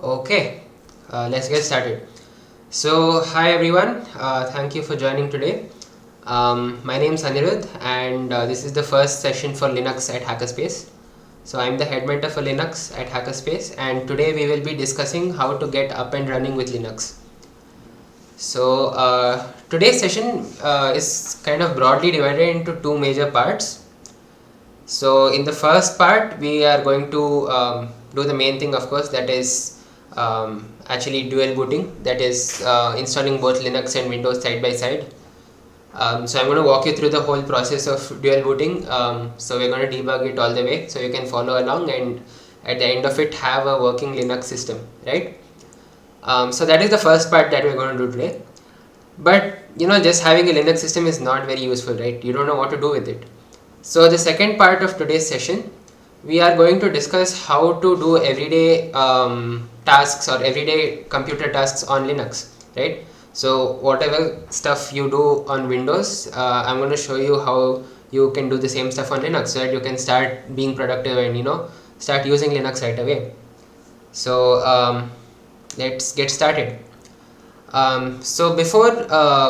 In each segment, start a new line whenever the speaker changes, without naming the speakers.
Okay, let's get started. So, hi everyone, thank you for joining today. My name is Anirudh, and this is the first session for Linux at Hackerspace. So, I'm the head mentor for Linux at Hackerspace, and today we will be discussing how to get up and running with Linux. So, today's session is kind of broadly divided into two major parts. So in the first part we are going to do the main thing, of course, that is actually dual booting, that is installing both Linux and Windows side by side. So I'm going to walk you through the whole process of dual booting. So we're going to debug it all the way so you can follow along and at the end of it have a working Linux system, right? So that is the first part that we're going to do today. But just having a Linux system is not very useful, right? You don't know what to do with it. So the second part of today's session, we are going to discuss how to do everyday tasks or everyday computer tasks on Linux, right? So whatever stuff you do on Windows, I'm going to show you how you can do the same stuff on Linux so that you can start being productive and start using Linux right away. So let's get started. So before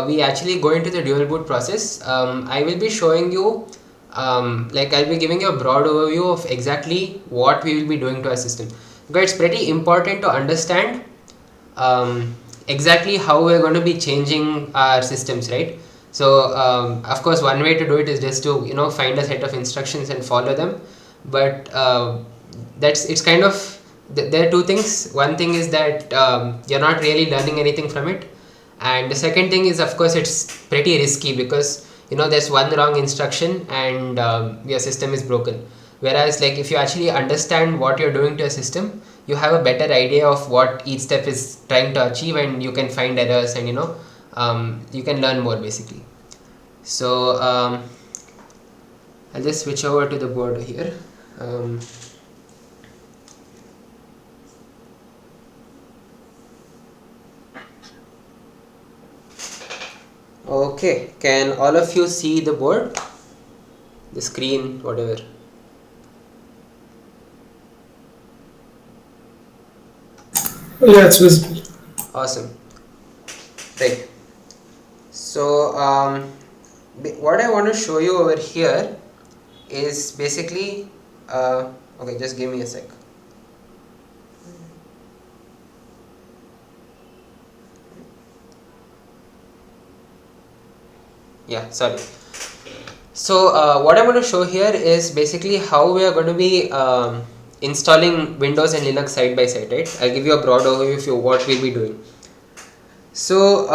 we actually go into the dual boot process, I will be showing you, I'll be giving you a broad overview of exactly what we will be doing to our system. Because it's pretty important to understand exactly how we're going to be changing our systems, right? So of course, one way to do it is just to find a set of instructions and follow them, but it's kind of there are two things. One thing is that you're not really learning anything from it, and the second thing is, of course, it's pretty risky because there's one wrong instruction and your system is broken. Whereas like if you actually understand what you're doing to a system, you have a better idea of what each step is trying to achieve, and you can find errors and you can learn more basically. So I'll just switch over to the board here. Okay, can all of you see the board, the screen, whatever?
Yeah, it's visible.
Awesome. Right. So what I want to show you over here is basically okay, just give me a sec. Yeah, sorry. So what I'm going to show here is basically how we are going to be installing Windows and Linux side by side, right? I'll give you a broad overview of what we'll be doing. So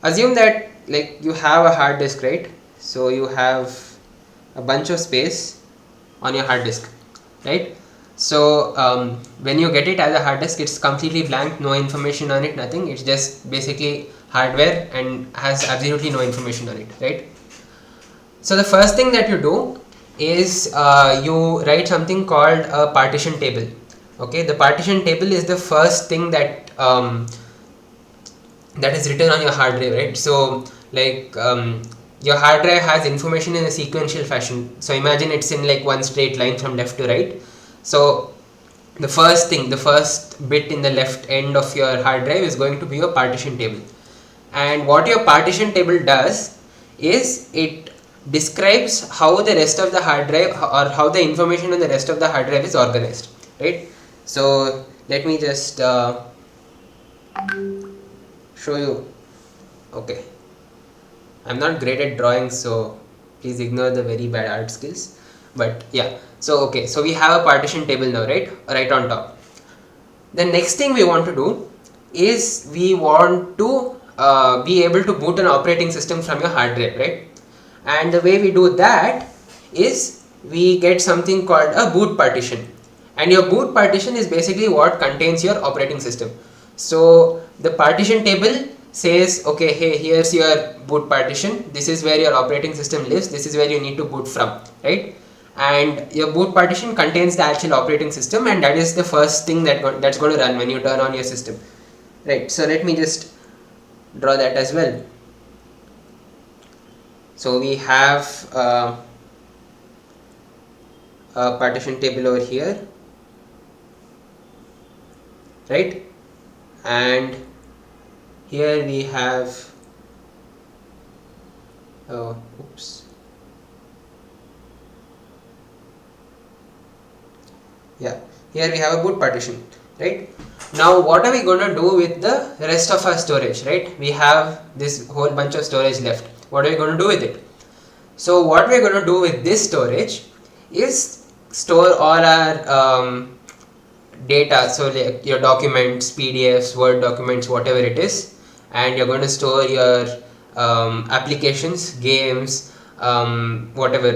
assume that like you have a hard disk, right? So you have a bunch of space on your hard disk, right? So when you get it as a hard disk, it's completely blank, no information on it, nothing. It's just basically hardware and has absolutely no information on it, right? So the first thing that you do is you write something called a partition table. Okay, the partition table is the first thing that is written on your hard drive, right? So like your hard drive has information in a sequential fashion. So imagine it's in like one straight line from left to right. So the first bit in the left end of your hard drive is going to be your partition table. And what your partition table does is it describes how the rest of the hard drive or how the information on the rest of the hard drive is organized, right? So let me just show you. Okay, I'm not great at drawing, so please ignore the very bad art skills, but yeah. So okay, so we have a partition table now, right on top. The next thing we want to do is we want to be able to boot an operating system from your hard drive, right? And the way we do that is we get something called a boot partition, and your boot partition is basically what contains your operating system. So the partition table says, okay, hey, here's your boot partition, this is where your operating system lives, this is where you need to boot from, right? And your boot partition contains the actual operating system, and that is the first thing that's going to run when you turn on your system, right? So let me just draw that as well. So we have a partition table over here, right? And here we have, oh, oops. Yeah, here we have a boot partition, right? Now what are we going to do with the rest of our storage, right? We have this whole bunch of storage left. What are we going to do with it? So what we're going to do with this storage is store all our data, so like your documents, PDFs, Word documents, whatever it is, and you're going to store your applications, games, whatever,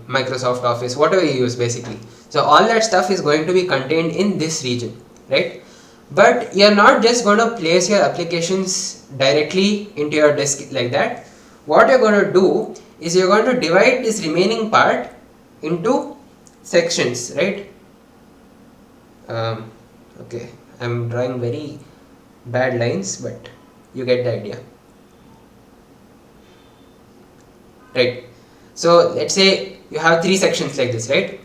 Microsoft Office, whatever you use basically. So all that stuff is going to be contained in this region, right? But you're not just going to place your applications directly into your disk like that. What you're going to do is you're going to divide this remaining part into sections, right? Okay, I'm drawing very bad lines, but you get the idea, right? So let's say you have three sections like this, right?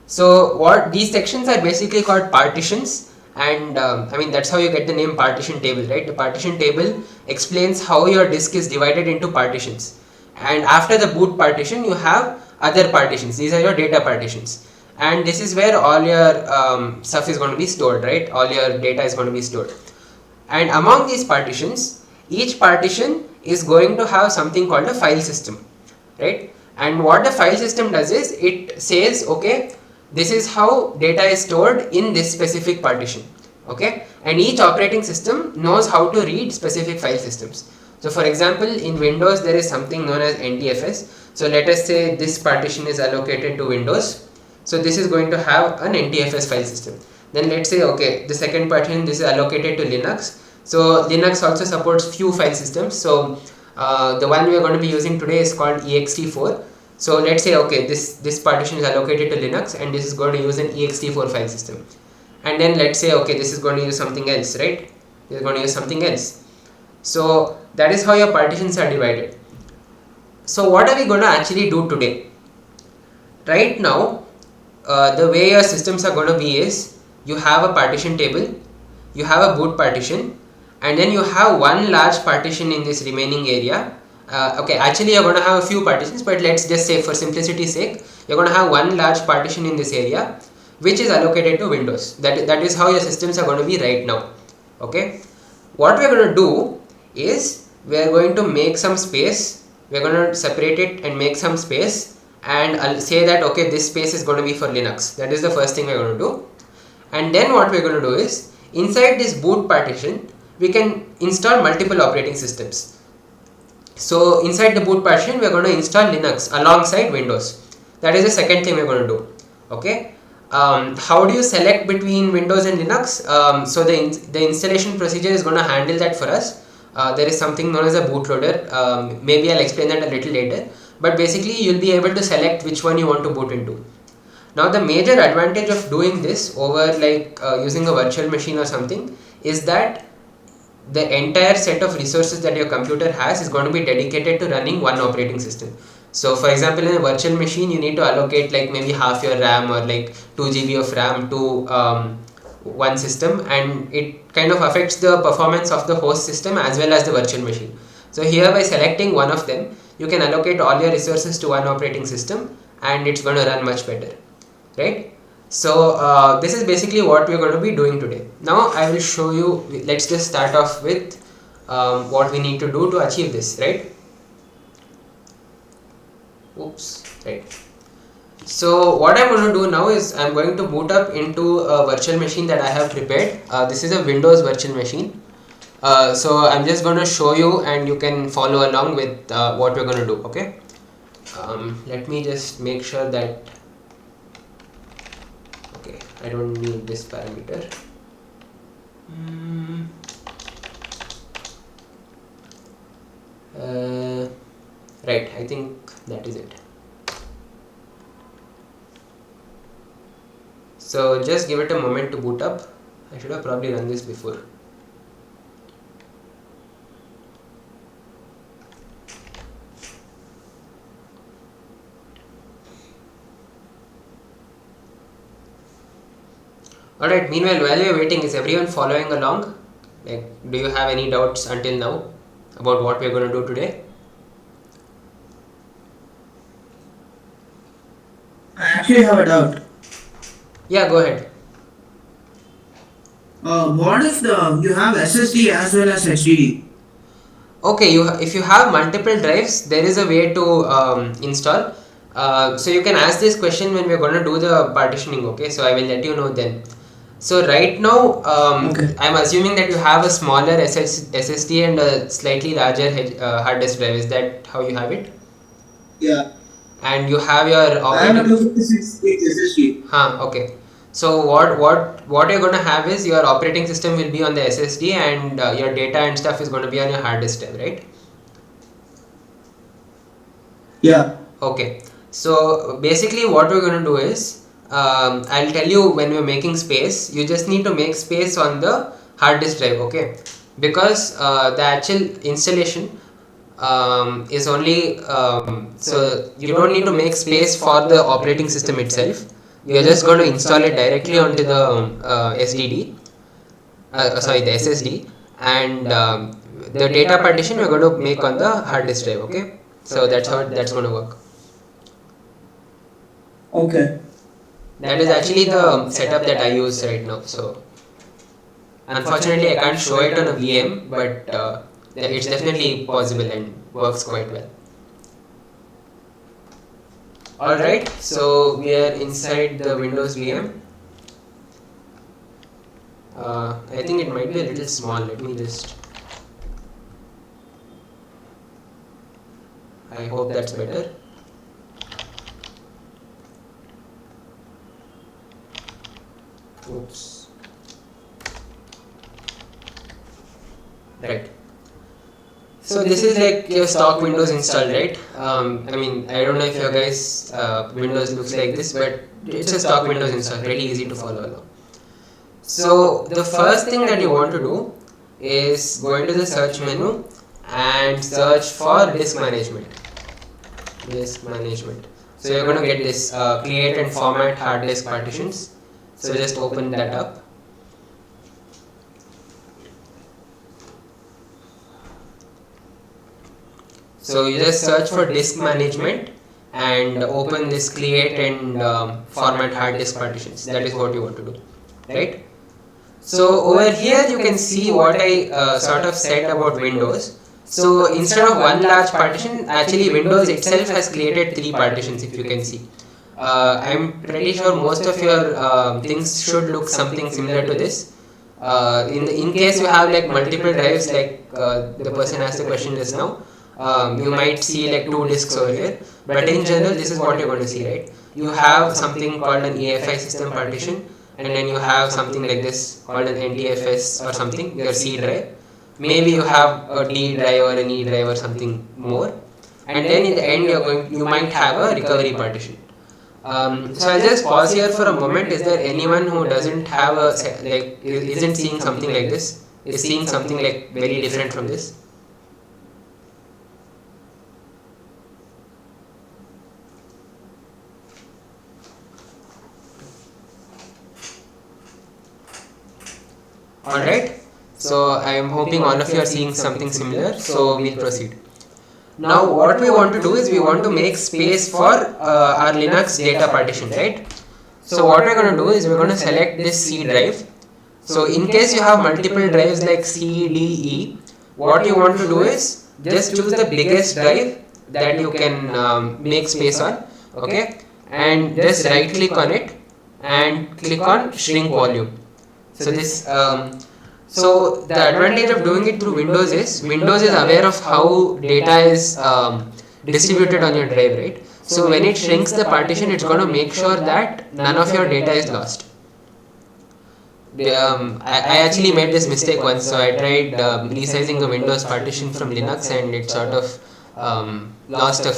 So what these sections are basically called partitions, and I mean that's how you get the name partition table, right? The partition table explains how your disk is divided into partitions, and after the boot partition you have other partitions. These are your data partitions, and this is where all your stuff is going to be stored, right? All your data is going to be stored, and among these partitions, each partition is going to have something called a file system, right? And what the file system does is it says, okay, this is how data is stored in this specific partition, okay? And each operating system knows how to read specific file systems. So for example, in Windows there is something known as NTFS. So let us say this partition is allocated to Windows. So this is going to have an NTFS file system. Then let's say, okay, the second partition, this is allocated to Linux. So Linux also supports few file systems. So the one we are going to be using today is called ext4. So let's say, okay, this partition is allocated to Linux and this is going to use an ext4 file system. And then let's say, okay, this is going to use something else, right? This is going to use something else. So that is how your partitions are divided. So what are we going to actually do today? Right now, the way your systems are going to be is you have a partition table, you have a boot partition, and then you have one large partition in this remaining area. Okay, actually you're going to have a few partitions, but let's just say for simplicity's sake, you're going to have one large partition in this area which is allocated to Windows. That is how your systems are going to be right now. Okay, what we're going to do is we're going to make some space, we're going to separate it and make some space, and I'll say that, okay, this space is going to be for Linux. That is the first thing we're going to do. And then what we're going to do is inside this boot partition we can install multiple operating systems. So inside the boot partition we are going to install Linux alongside Windows. That is the second thing we are going to do. Okay. How do you select between Windows and Linux? So the installation procedure is going to handle that for us. There is something known as a bootloader. Maybe I'll explain that a little later. But basically you'll be able to select which one you want to boot into. Now the major advantage of doing this over like using a virtual machine or something is that the entire set of resources that your computer has is going to be dedicated to running one operating system. So for example, in a virtual machine you need to allocate like maybe half your RAM or like 2 GB of RAM to one system, and it kind of affects the performance of the host system as well as the virtual machine. So here by selecting one of them, you can allocate all your resources to one operating system and it's going to run much better, right? So this is basically what we're going to be doing today. Now I will show you, let's just start off with what we need to do to achieve this, right? Oops, right. So what I'm going to do now is I'm going to boot up into a virtual machine that I have prepared. This is a Windows virtual machine. So I'm just going to show you and you can follow along with what we're going to do, okay? Let me just make sure that, okay, I don't need this parameter. Right, I think that is it. So just give it a moment to boot up. I should have probably run this before. Alright, meanwhile, while we're waiting, is everyone following along? Like, do you have any doubts until now about what we're going to do today?
I actually have a doubt.
Yeah, go ahead.
What if you have SSD as well as HDD?
Okay, if you have multiple drives, there is a way to install. So you can ask this question when we're going to do the partitioning. Okay, so I will let you know then. So right now,
Okay.
I'm assuming that you have a smaller SSD and a slightly larger hard disk drive. Is that how you have it?
Yeah.
And you have your
I have a
operating.
256 gig SSD.
Okay. So what you're going to have is your operating system will be on the SSD and your data and stuff is going to be on your hard disk drive, right?
Yeah.
Okay, so basically what we're going to do is I'll tell you when we're making space, you just need to make space on the hard disk drive, okay? Because the actual installation is only so you don't need to make space for the operating system itself. You're just going to install it directly onto the SDD, sorry, the SSD, and the data partition we're going to make on the hard disk drive, okay? So that's how that's going to work.
Okay.
That is actually the setup that I use right now. So unfortunately I can't show it on a VM, but it's definitely possible and works quite well. Alright, so we are inside the Windows VM. I think it might be a little small. Let me just. I hope that's better. Oops. Right. So this is like your stock Windows installed, right? I mean, I don't know if your guys' Windows looks like this, but it's a stock Windows install, really easy to follow along. So the first thing that you want to do is go into the search menu and search for disk management. Disk management. So you're going to get this create and format hard disk partitions. So just open that up. So you just search for disk management and open this create and format hard disk partitions. That is what you want to do, right? So over here you can see what I sort of said about Windows. So instead of one large partition, actually Windows itself has created 3 partitions, if you can see. I'm pretty sure most of your things should look something similar to this. In case you have like multiple drives, like the person asked the question just now, you might see like 2 disks over here. But in general, this is what you're going to see, right? You have something called an EFI system partition, and then you have something like this called an NTFS or something, your C drive. Maybe you have a D drive or an E drive or something more, and then in the end you might have a recovery partition. So I'll just pause here for a moment. Is there anyone who doesn't have a isn't seeing something like this? Is seeing something like very different from this? Alright, so I am hoping all of you are seeing something similar, so we'll proceed. Now what we want to do is we want to make space for our Linux data partition, right? So what we're going to do is we're going to select this C drive. So in case you have multiple drives like C, D, E, what you want to do is just choose the biggest drive that you can make space on, okay? And just right click on it and click on shrink volume. So this so the advantage of doing it through Windows is aware of how data is distributed on your drive, right? So when it shrinks the partition, it's going to make sure that none of your data is lost. I actually made this mistake once, so I tried resizing the Windows partition from Linux, and it sort of lost a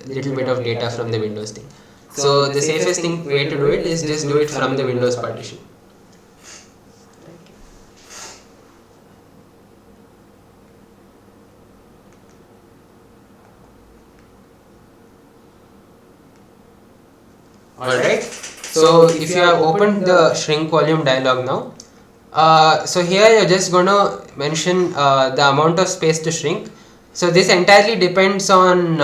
little bit of data from the Windows thing. So the safest way to do it is just do it from the Windows partition. Alright, So if you have opened the shrink volume dialog now, so here you're just going to mention the amount of space to shrink. So this entirely depends on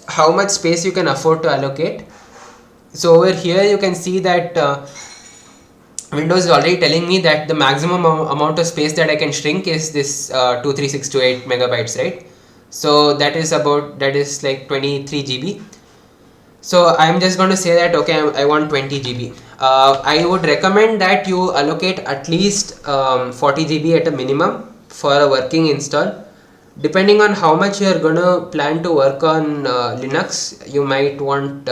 how much space you can afford to allocate. So over here you can see that Windows is already telling me that the maximum amount of space that I can shrink is this 23628 megabytes, right? So that is like 23 GB. So I'm just going to say that okay, I want 20 GB. I would recommend that you allocate at least 40 GB at a minimum for a working install. Depending on how much you are going to plan to work on Linux, you might want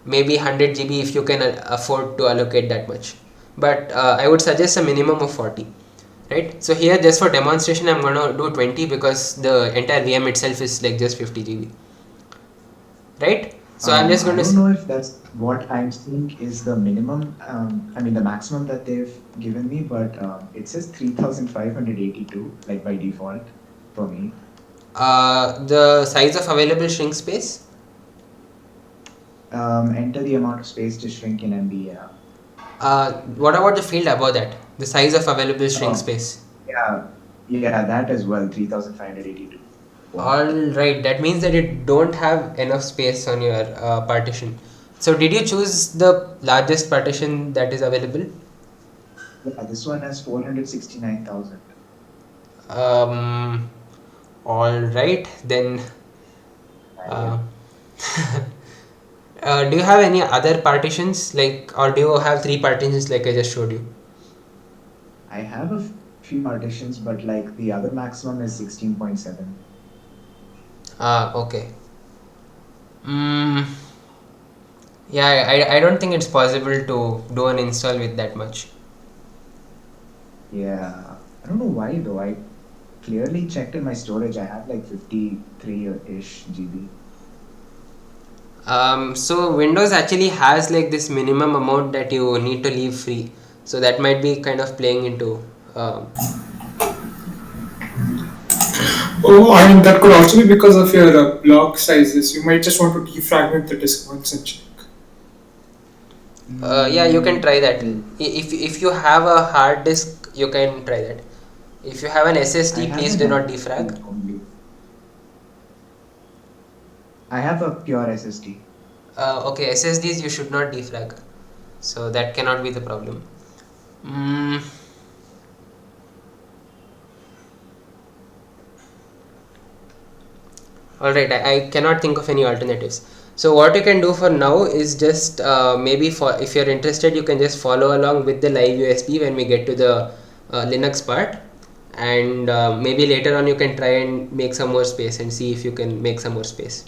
maybe 100 GB if you can afford to allocate that much. But I would suggest a minimum of 40. Right. So here, just for demonstration, I'm going to do 20 because the entire VM itself is like just 50 GB. Right. So I'm just going to.
I don't know if that's what I'm seeing is the minimum. I mean the maximum that they've given me, but it says 3,582 like by default for me.
The size of available shrink space.
Enter the amount of space to shrink in MB.
What about the field above that? The size of available shrink space.
Yeah, that as well. 3,582.
Alright, that means that you don't have enough space on your partition. So did you choose the largest partition that is available?
Yeah, this one has 469,000.
Alright, then do you have any other partitions, like, or do you have 3 partitions like I just showed you?
I have a few partitions, but like the other maximum is 16.7.
Okay. Yeah, I don't think it's possible to do an install with that much.
Yeah, I don't know why though. I clearly checked in my storage. I have like 53-ish GB.
So Windows actually has like this minimum amount that you need to leave free. So that might be kind of playing into.
Oh, and that could also be because of your block sizes. You might just want to defragment the disk once and check.
Yeah, you can try that. If you have a hard disk, you can try that. If you have an SSD, please do not defrag.
I have a pure SSD.
Okay, SSDs you should not defrag. So that cannot be the problem. Alright, I cannot think of any alternatives. So what you can do for now is just maybe for if you're interested, you can just follow along with the live USB when we get to the Linux part, and maybe later on you can try and make some more space and see if you can make some more space.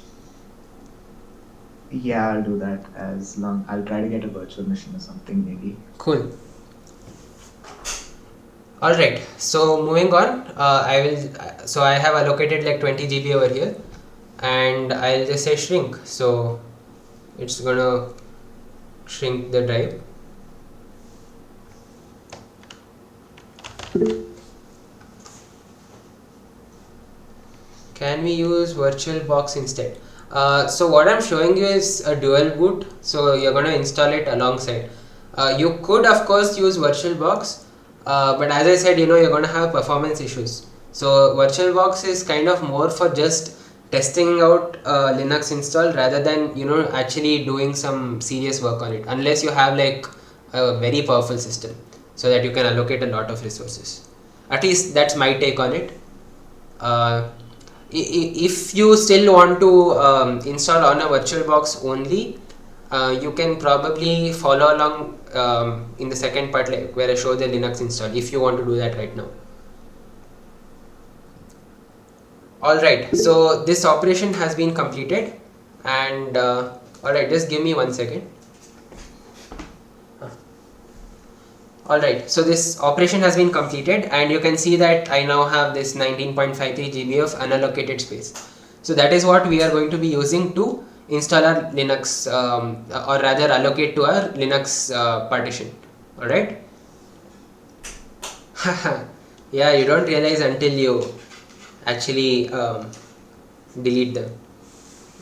Yeah, I'll do that I'll try to get a virtual machine or something maybe.
Cool. Alright, so moving on, so I have allocated like 20 GB over here, and I'll just say shrink. So it's gonna shrink the drive. Can we use VirtualBox instead? So what I'm showing you is a dual boot, so you're going to install it alongside. You could of course use VirtualBox, but as I said, you're going to have performance issues. So VirtualBox is kind of more for just testing out Linux install rather than actually doing some serious work on it, unless you have like a very powerful system so that you can allocate a lot of resources. At least that's my take on it. If you still want to install on a VirtualBox only, you can probably follow along in the second part, like where I show the Linux install, if you want to do that right now. Alright, so this operation has been completed, and alright, just give me 1 second. Alright, so this operation has been completed, and you can see that I now have this 19.53 GB of unallocated space. So that is what we are going to be using to install our Linux, or rather allocate to our Linux partition. Alright. Yeah, you don't realize until you actually delete them.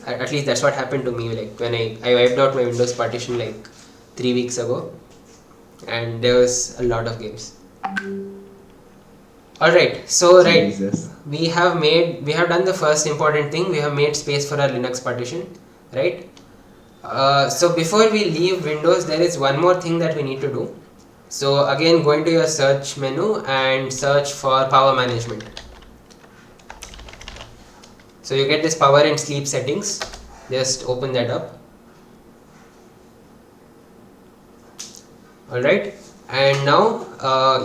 At least that's what happened to me. Like when I wiped out my Windows partition like 3 weeks ago, and there was a lot of games. Alright, so
Jesus.
we have done the first important thing. We have made space for our Linux partition, right? So before we leave Windows, there is one more thing that we need to do. So again, go into your search menu and search for power management. So you get this power and sleep settings. Just open that up. Alright, and now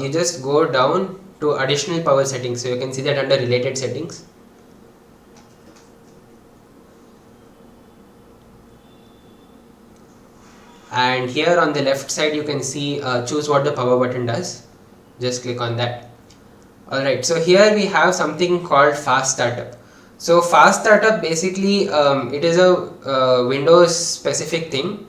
you just go down to additional power settings. So you can see that under related settings. And here on the left side you can see choose what the power button does. Just click on that. Alright, so here we have something called fast startup. So fast startup basically it is a Windows specific thing,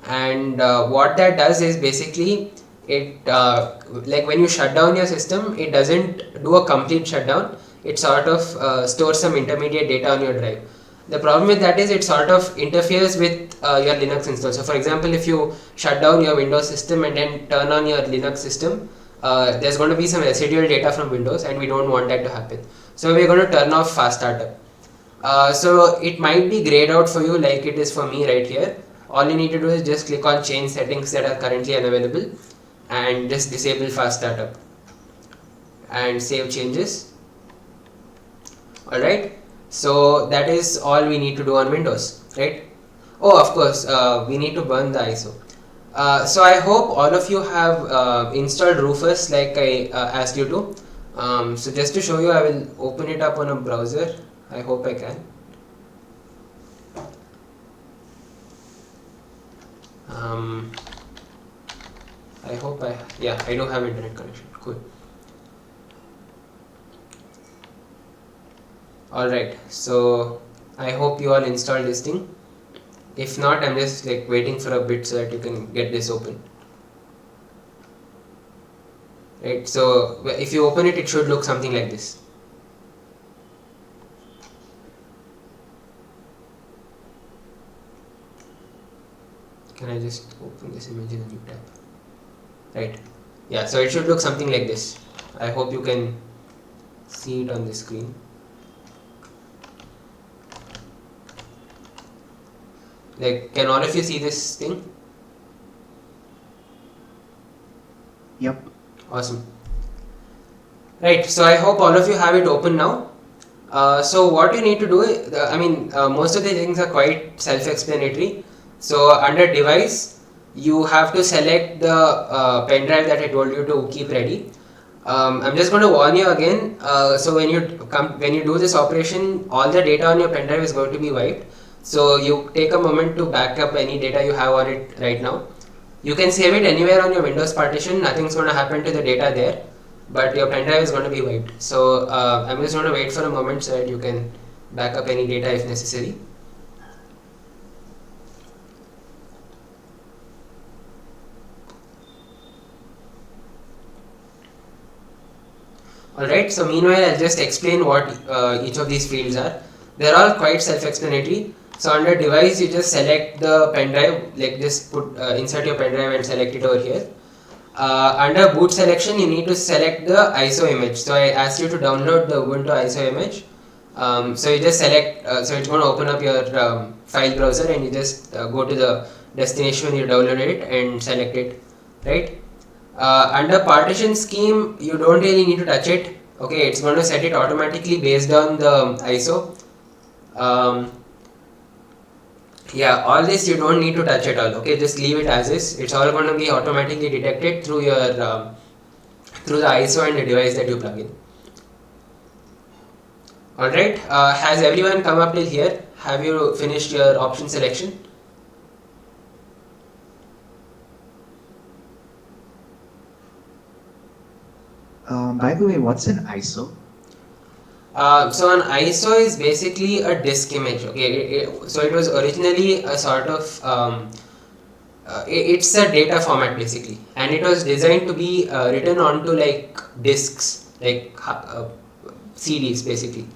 and what that does is basically it like when you shut down your system, it doesn't do a complete shutdown. It sort of stores some intermediate data on your drive. The problem with that is it sort of interferes with your Linux install. So for example, if you shut down your Windows system and then turn on your Linux system, there's going to be some residual data from Windows, and we don't want that to happen. So we're going to turn off fast startup. So it might be grayed out for you like it is for me right here. All you need to do is just click on change settings that are currently unavailable and just disable fast startup and save changes. Alright, so that is all we need to do on Windows, right? Oh, of course, we need to burn the ISO. So I hope all of you have installed Rufus like I asked you to. So just to show you, I will open it up on a browser. I hope I can. I hope I do have internet connection. Cool. Alright, so I hope you all installed this thing. If not, I'm just like waiting for a bit so that you can get this open. Right, so if you open it, it should look something like this. Can I just open this image in a new tab? Right, yeah, so it should look something like this. I hope you can see it on the screen. Like, can all of you see this thing?
Yep.
Awesome. Right, so I hope all of you have it open now. So what you need to do, most of the things are quite self-explanatory. So under device, you have to select the pen drive that I told you to keep ready. I'm just going to warn you again. So when you do this operation, all the data on your pen drive is going to be wiped. So you take a moment to back up any data you have on it right now. You can save it anywhere on your Windows partition. Nothing's going to happen to the data there, but your pen drive is going to be wiped. So I'm just going to wait for a moment so that you can back up any data if necessary. Alright, so meanwhile I'll just explain what each of these fields are. They're all quite self-explanatory. So under device, you just select the pen drive, like just insert your pen drive and select it over here. Under boot selection, you need to select the ISO image. So I asked you to download the Ubuntu ISO image. So you just select, so it's going to open up your file browser, and you just go to the destination when you download it and select it, right? Under partition scheme, you don't really need to touch it. Okay, it's going to set it automatically based on the ISO. Yeah, all this you don't need to touch at all. Okay, just leave it as is. It's all going to be automatically detected through your through the ISO and the device that you plug in. Alright, has everyone come up till here? Have you finished your option selection?
By the way, what's an ISO?
So an ISO is basically a disk image. Okay, so it was originally a sort of it's a data format basically, and it was designed to be written onto like disks, like CDs basically.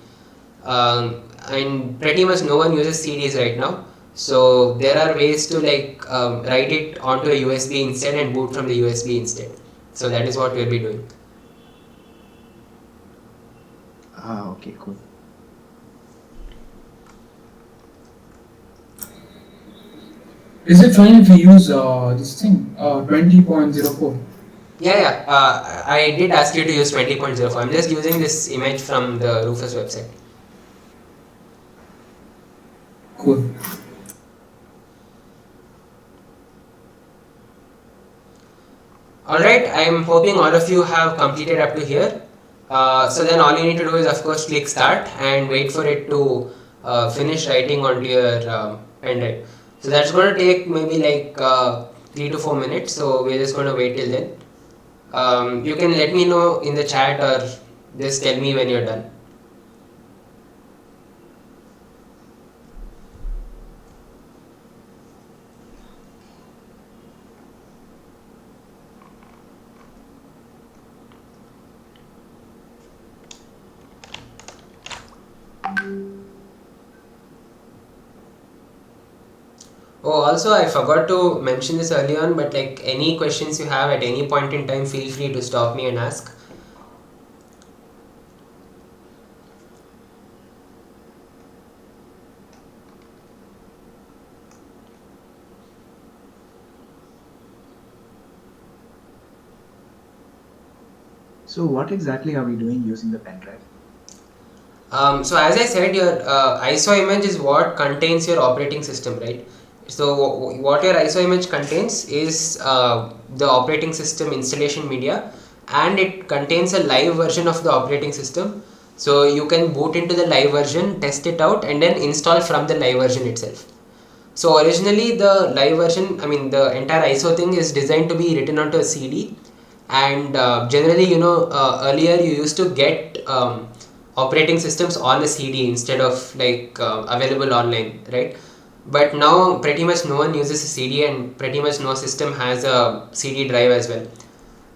I mean, pretty much no one uses CDs right now. So there are ways to like write it onto a USB instead and boot from the USB instead. So that is what we'll be doing.
Ah, okay, cool.
Is it fine if we use this thing 20.04?
Yeah. I did ask you to use 20.04. I'm just using this image from the Rufus website.
Cool.
Alright, I'm hoping all of you have completed up to here. So then all you need to do is of course click start and wait for it to finish writing onto your pen drive. So that's going to take maybe like 3 to 4 minutes, so we're just going to wait till then. You can let me know in the chat or just tell me when you're done. Oh, also I forgot to mention this early on, but like any questions you have at any point in time, feel free to stop me and ask.
So what exactly are we doing using the pen drive?
So as I said, your ISO image is what contains your operating system, right? So what your ISO image contains is the operating system installation media, and it contains a live version of the operating system. So you can boot into the live version, test it out, and then install from the live version itself. So originally the live version, I mean the entire ISO thing is designed to be written onto a CD, and generally earlier you used to get operating systems on a CD instead of like available online, right? But now pretty much no one uses a CD, and pretty much no system has a CD drive as well.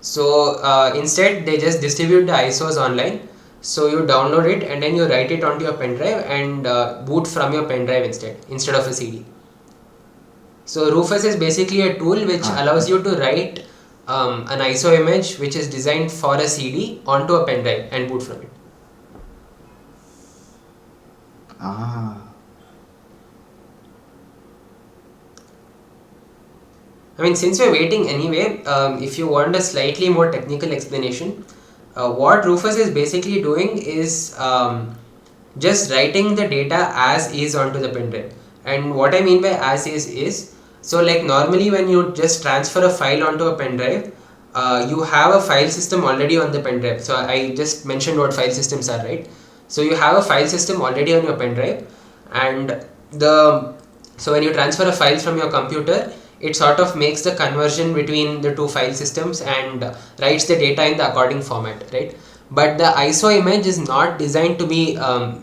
So instead they just distribute the ISOs online. So you download it and then you write it onto your pen drive and boot from your pen drive instead of a CD. So Rufus is basically a tool which allows you to write an ISO image which is designed for a CD onto a pen drive and boot from it.
Ah,
I mean, since we're waiting anyway, if you want a slightly more technical explanation, what Rufus is basically doing is just writing the data as is onto the pen drive. And what I mean by as is, so like normally when you just transfer a file onto a pen drive, you have a file system already on the pen drive. So I just mentioned what file systems are, right? So you have a file system already on your pen drive, and so when you transfer a file from your computer, it sort of makes the conversion between the two file systems and writes the data in the according format, right? But the ISO image is not designed to be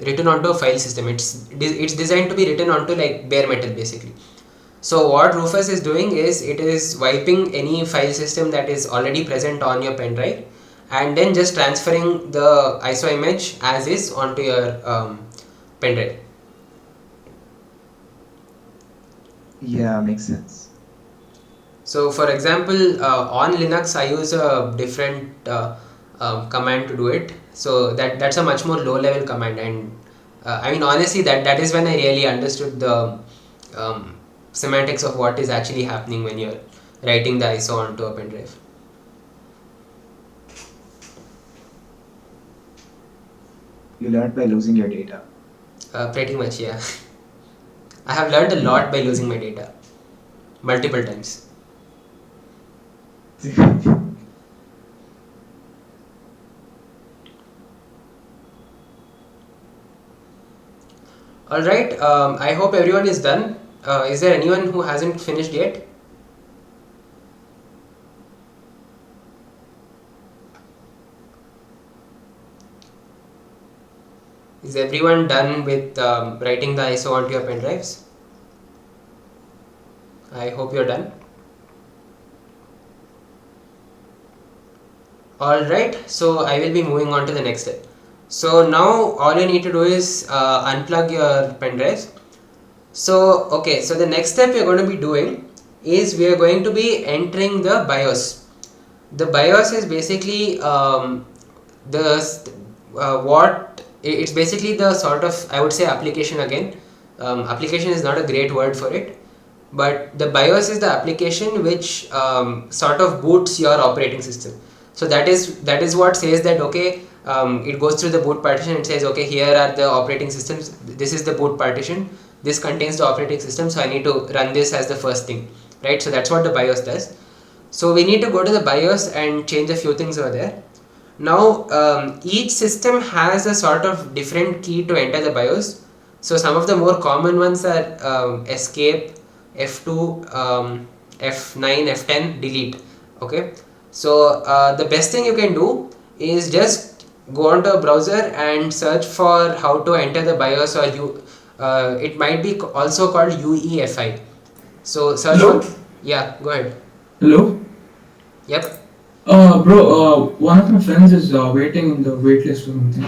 written onto a file system. It's designed to be written onto like bare metal basically. So what Rufus is doing is it is wiping any file system that is already present on your pen drive and then just transferring the ISO image as is onto your pen drive.
yeah, makes sense.
So for example, on Linux I use a different command to do it. So that's a much more low level command, and I mean honestly that is when I really understood the semantics of what is actually happening when you're writing the ISO onto a pen drive.
You learned by losing your data.
Pretty much, yeah. I have learned a lot by losing my data multiple times. Alright, I hope everyone is done. Is there anyone who hasn't finished yet? Is everyone done with writing the ISO onto your pen drives? I hope you're done. Alright, so I will be moving on to the next step. So now all you need to do is unplug your pen drive. So okay, so the next step we are going to be doing is we are going to be entering the BIOS. The BIOS is basically it's basically the sort of, I would say, application again. Application is not a great word for it, but the BIOS is the application which sort of boots your operating system. So that is what says that okay, it goes through the boot partition. It says okay, here are the operating systems. This is the boot partition. This contains the operating system. So I need to run this as the first thing, right? So that's what the BIOS does. So we need to go to the BIOS and change a few things over there. Now each system has a sort of different key to enter the BIOS. So some of the more common ones are escape, F2, F9, F10, delete. Okay, so the best thing you can do is just go onto a browser and search for how to enter the BIOS, or it might be also called UEFI. So search
Hello?
for, yeah, go ahead.
Hello?
Yep.
Bro, one of my friends is waiting in the wait list or something.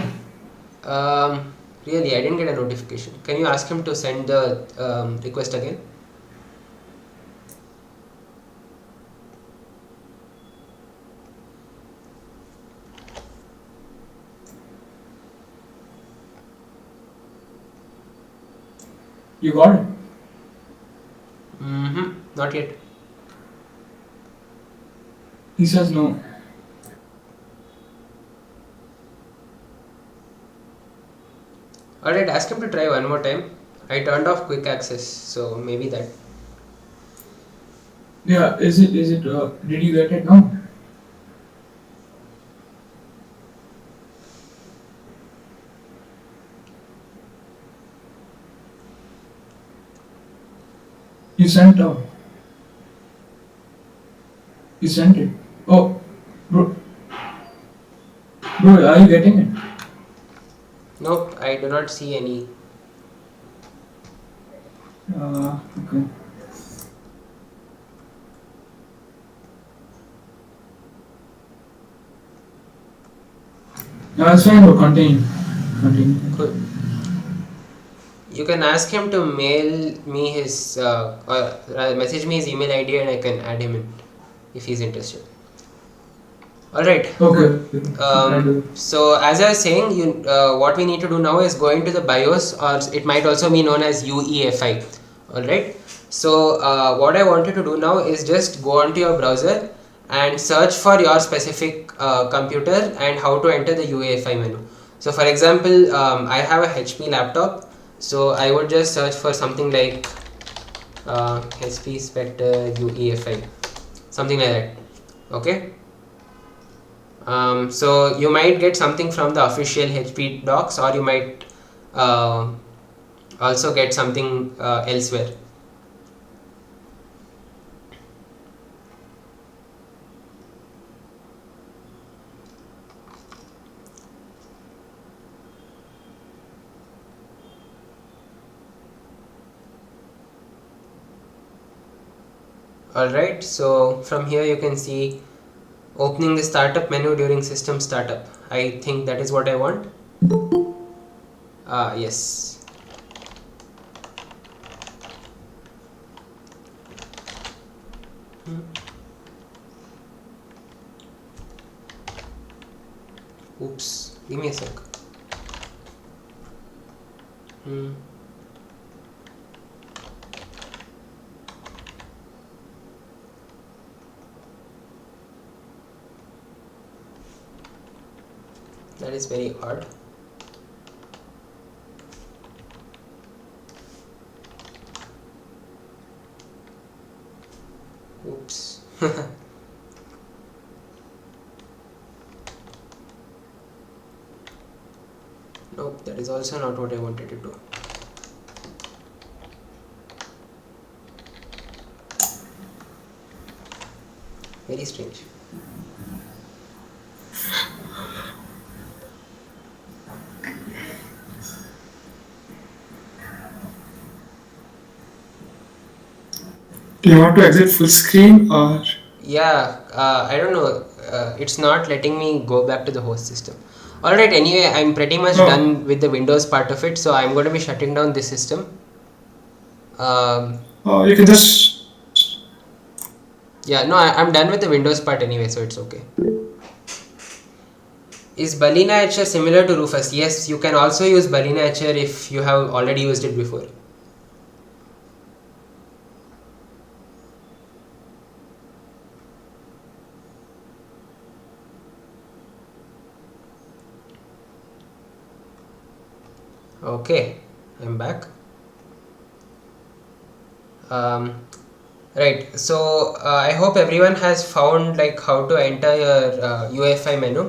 Really, I didn't get a notification. Can you ask him to send the request again?
You got it?
Not yet.
He says no.
Alright, ask him to try one more time. I turned off quick access, so maybe that.
Yeah, is it, did you get it now? You sent you sent it. Oh, bro, are you getting it?
Nope, I do not see any.
Okay. No, it's fine, bro, continue.
Cool. You can ask him to mail me his, or message me his email ID and I can add him in if he's interested. Alright.
Okay.
So as I was saying, what we need to do now is go into the BIOS, or it might also be known as UEFI. Alright. So what I want you to do now is just go onto your browser and search for your specific computer and how to enter the UEFI menu. So for example, I have a HP laptop, so I would just search for something like HP Spectre UEFI, something like that. Okay. So you might get something from the official HP docs, or you might also get something elsewhere. Alright, so from here you can see opening the startup menu during system startup. I think that is what I want. Yes. Oops, give me a sec. That is very odd. Oops. Nope, that is also not what I wanted to do. Very strange.
Do you want to exit full screen or?
Yeah, I don't know. It's not letting me go back to the host system. Alright, anyway, I'm pretty much
Oh.
done with the Windows part of it, so I'm going to be shutting down this system.
You can just.
Yeah, no, I'm done with the Windows part anyway, so it's okay. Is Balena Etcher similar to Rufus? Yes, you can also use Balena Etcher if you have already used it before. Okay, I'm back. Right, so I hope everyone has found like how to enter your UEFI menu.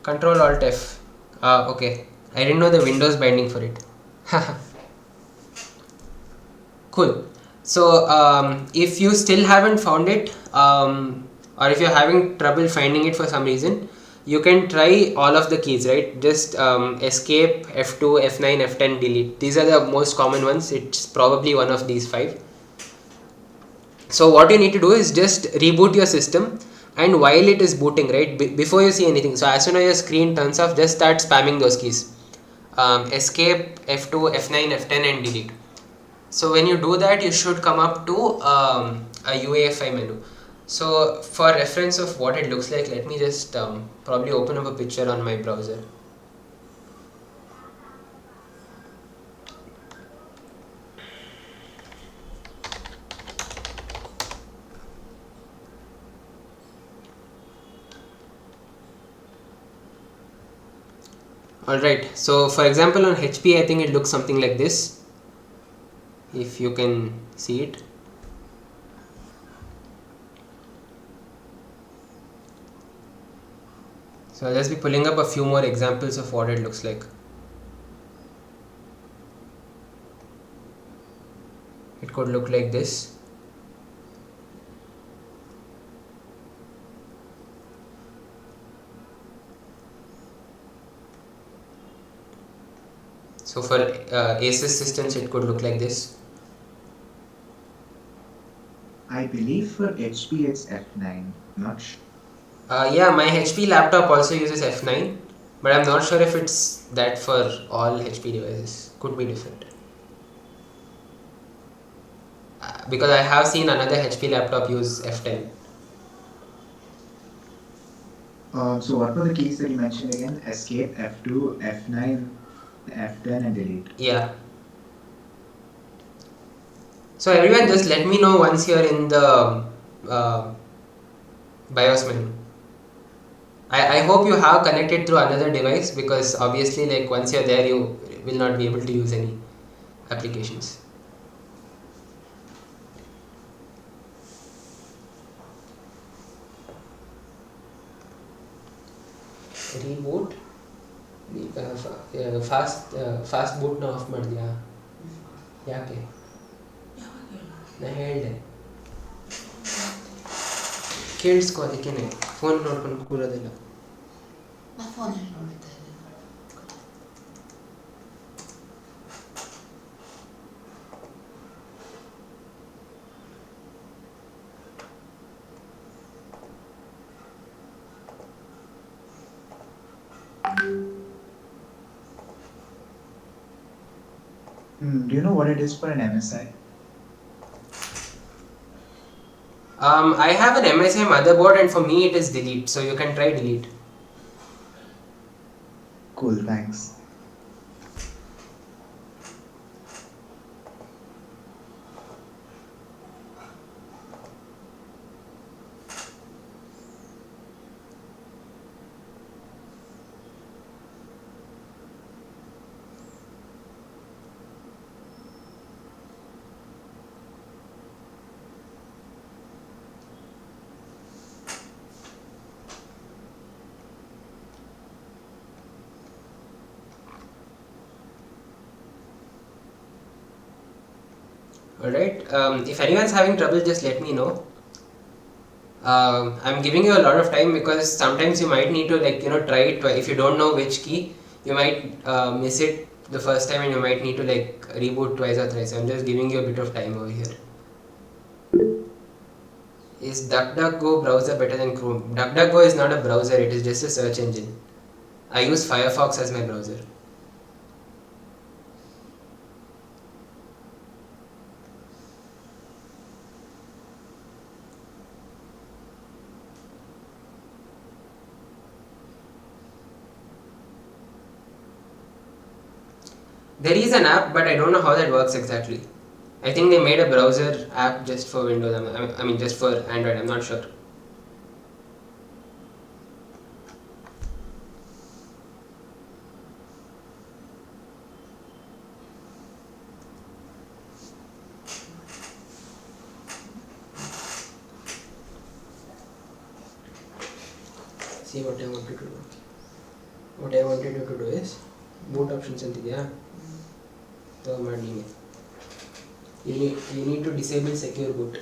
Control Alt F. Okay, I didn't know the Windows binding for it. Cool. So if you still haven't found it, or if you're having trouble finding it for some reason, you can try all of the keys, right? Just escape, F2, F9, F10, delete. These are the most common ones. It's probably one of these 5. So what you need to do is just reboot your system, and while it is booting, right, before you see anything, so as soon as your screen turns off, just start spamming those keys. Escape, F2, F9, F10 and delete. So when you do that, you should come up to a UEFI menu. So for reference of what it looks like, let me just probably open up a picture on my browser. Alright, so for example on HP, I think it looks something like this, if you can see it. So I'll just be pulling up a few more examples of what it looks like. It could look like this. So for Asus systems, it could look like this.
I believe for HP it's F9. Not sure.
Yeah, my HP laptop also uses F9, but I'm not sure if it's that for all HP devices. Could be different. Because I have seen another HP laptop use F10.
So what were the keys that you mentioned again? Escape, F2, F9, F10 and delete.
Yeah. So everyone, just let me know once you're in the BIOS menu. I hope you have connected through another device, because obviously like once you're there, you will not be able to use any applications. Reboot. Fast boot ನ of ಮಾಡಿದ್ಯಾ? ಯಾಕೆ? ನಾ ಹೇಳಿದೆ ಕೇಳಿಸ್ಕೊ, ಅದಕ್ಕೇನೆ phone ನೋಡ್ಕೊಂಡು ಕೂರೋದಿಲ್ಲ.
Do you know what it is for an MSI?
I have an MSI motherboard, and for me it is delete, so you can try delete.
Cool, thanks.
Alright, if anyone's having trouble, just let me know. I'm giving you a lot of time, because sometimes you might need to try it. If you don't know which key, you might miss it the first time, and you might need to reboot twice or thrice. I'm just giving you a bit of time over here. Is DuckDuckGo browser better than Chrome? DuckDuckGo is not a browser, it is just a search engine. I use Firefox as my browser. There is an app, but I don't know how that works exactly. I think they made a browser app just for Windows. I mean, just for Android. I'm not sure. See what I wanted to do. What I wanted you to do is boot options ಅಂತಿದೆಯಾ ತಗೊಂಡು ನೀನೆ you need to disable secure boot.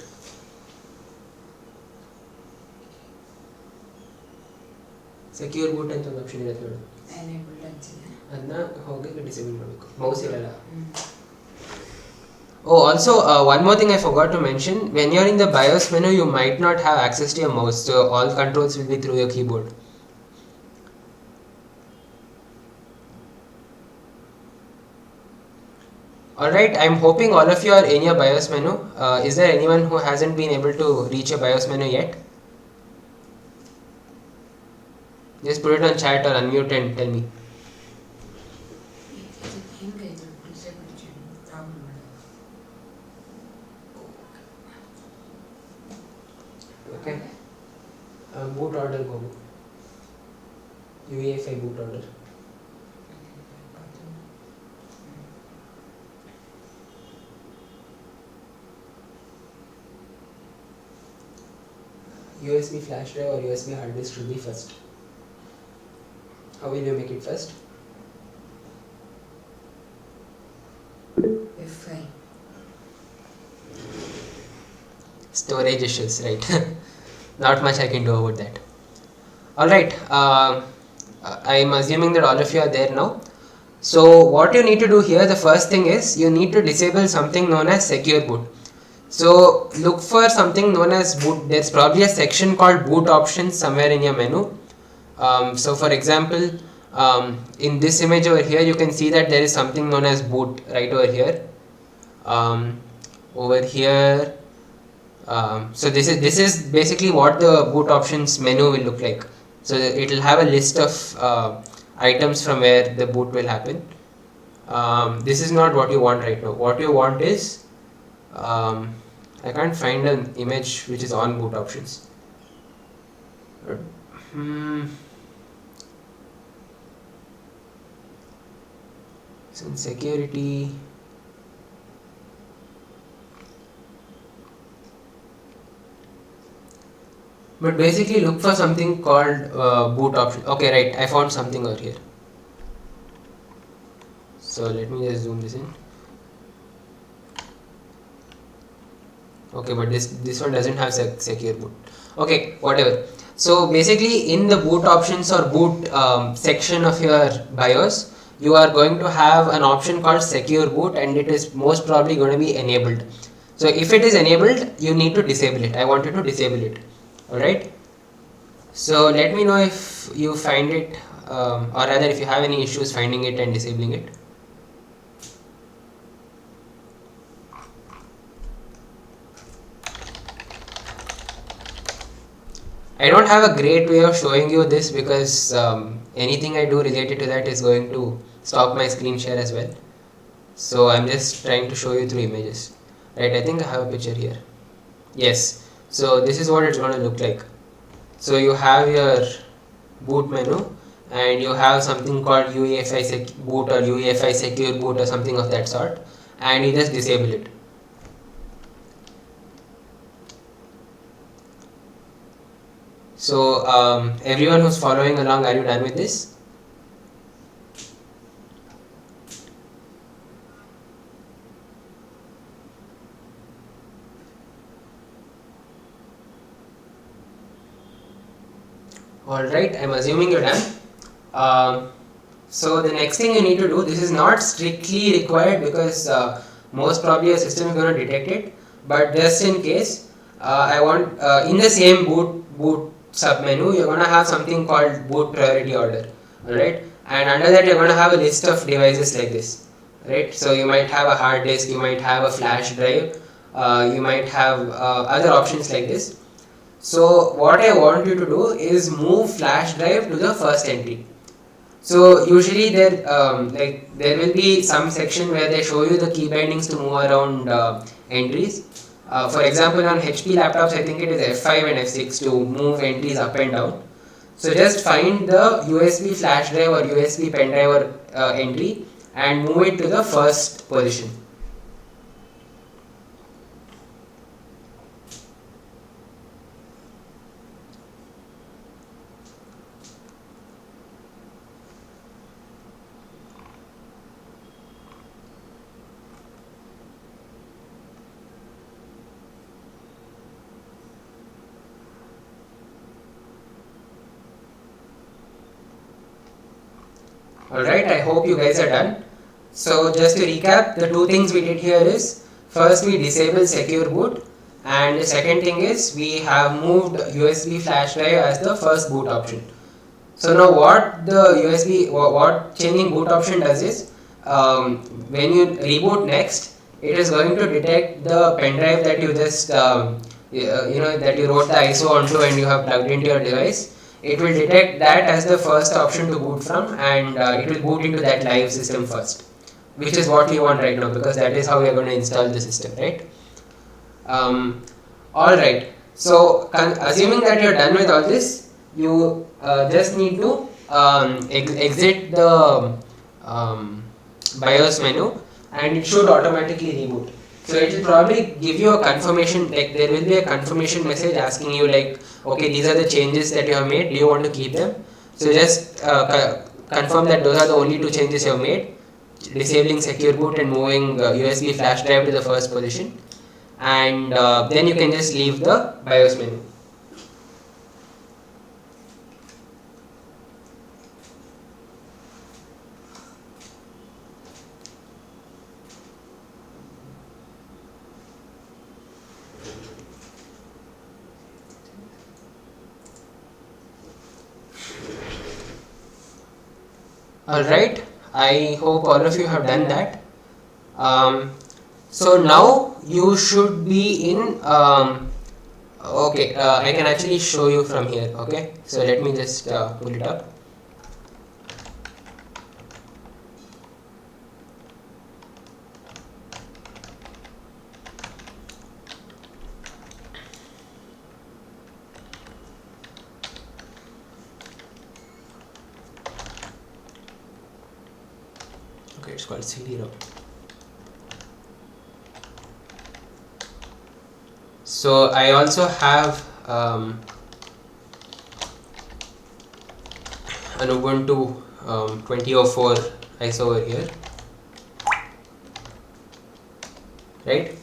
Secure boot ಅಂತ ಒಂದು option ಇರುತ್ತೆ ನೋಡಿ, ಅದನ್ನ ಹೋಗಿ disable ಮಾಡಬೇಕು, mouse ಇರಲ್ಲ. Oh, also one more thing I forgot to mention, when you're in the BIOS menu you might not have access to your mouse, so all controls will be through your keyboard. Alright, I'm hoping all of you are in your BIOS menu. Is there anyone who hasn't been able to reach your BIOS menu yet? Just put it on chat or unmute and tell me. Okay. Boot order go. UEFI boot order. USB flash drive or USB hard disk should be first. How will you make it first?
F5.
Storage issues, right? Not much I can do about that. Alright, I'm assuming that all of you are there now. So what you need to do here, the first thing is you need to disable something known as secure boot. So look for something known as boot. There's probably a section called boot options somewhere in your menu. So for example, in this image over here you can see that there is something known as boot right over here. Over here, so this is basically what the boot options menu will look like. So it will have a list of items from where the boot will happen. This is not what you want right now. What you want is, I can't find an image which is on boot options. So in security, but basically look for something called boot option. Okay, right, I found something over here. So let me just zoom this in. Okay, but this one doesn't have secure boot. Okay, whatever. So basically in the boot options or boot section of your BIOS, you are going to have an option called secure boot, and it is most probably going to be enabled. So if it is enabled, you need to disable it. I want you to disable it. Alright, so let me know if you find it, or rather if you have any issues finding it and disabling it. I don't have a great way of showing you this because anything I do related to that is going to stop my screen share as well. So I'm just trying to show you through images. Right, I think I have a picture here. Yes, so this is what it's going to look like. So you have your boot menu and you have something called UEFI boot or UEFI secure boot or something of that sort, and you just disable it. So everyone who's following along, are you done with this? Alright, I'm assuming you're done. So the next thing you need to do, this is not strictly required because most probably your system is going to detect it, but just in case, I want in the same boot submenu, you're gonna have something called boot priority order, alright? And under that, you're gonna have a list of devices like this, right? So you might have a hard disk, you might have a flash drive, you might have other options like this. So what I want you to do is move flash drive to the first entry. So usually there will be some section where they show you the key bindings to move around entries. For example, on HP laptops, I think it is F5 and F6 to move entries up and down. So just find the USB flash drive or USB pen drive or entry and move it to the first position. Alright, I hope you guys are done. So just to recap, the two things we did here is, first we disable secure boot, and the second thing is we have moved USB flash drive as the first boot option. So now what changing boot option does is, when you reboot next, it is going to detect the pen drive that you just that you wrote the ISO onto and you have plugged into your device. It will detect that as the first option to boot from, and it will boot into that live system first, which is what we want right now, because that is how we are going to install the system, right? Alright, so assuming that you're done with all this, you just need to exit the BIOS menu, and it should automatically reboot. So it will probably give you a confirmation, like there will be a confirmation message asking you like, okay, these are the changes that you have made, do you want to keep them? So just confirm that those are the only two changes you have made, disabling secure boot and moving USB flash drive to the first position, and then you can just leave the BIOS menu. Alright, I hope all of you have done that. So now you should be in, okay, I can actually show you from here, okay? So let me just pull it up. Okay, it's called CD-ROM. So I also have an Ubuntu 2004 ISO over here, right?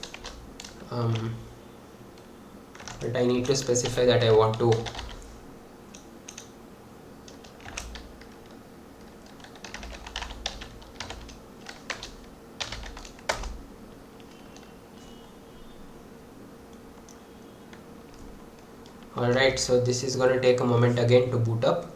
But I need to specify that I want to Alright, so this is going to take a moment again to boot up.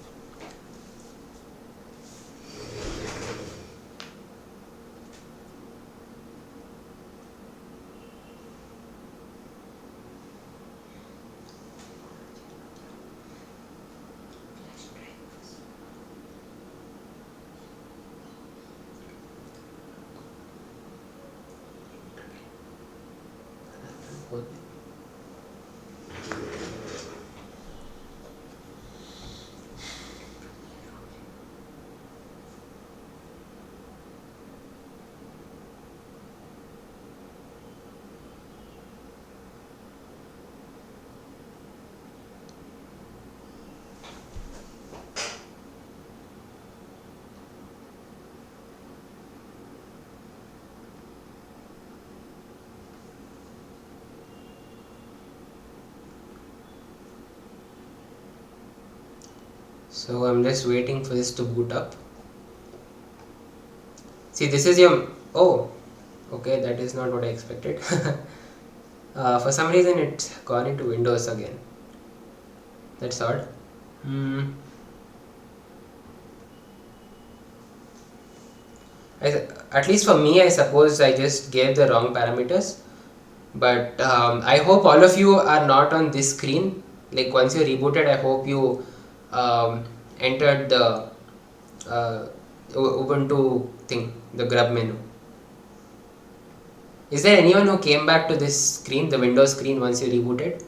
So I'm just waiting for this to boot up. See, this is your, oh, okay, that is not what I expected. For some reason it's gone into Windows again. That's odd. At least for me, I suppose I just gave the wrong parameters. But I hope all of you are not on this screen. Like once you're rebooted, I hope you entered the Ubuntu thing, the grub menu. Is there anyone who came back to this screen, the Windows screen, once you rebooted?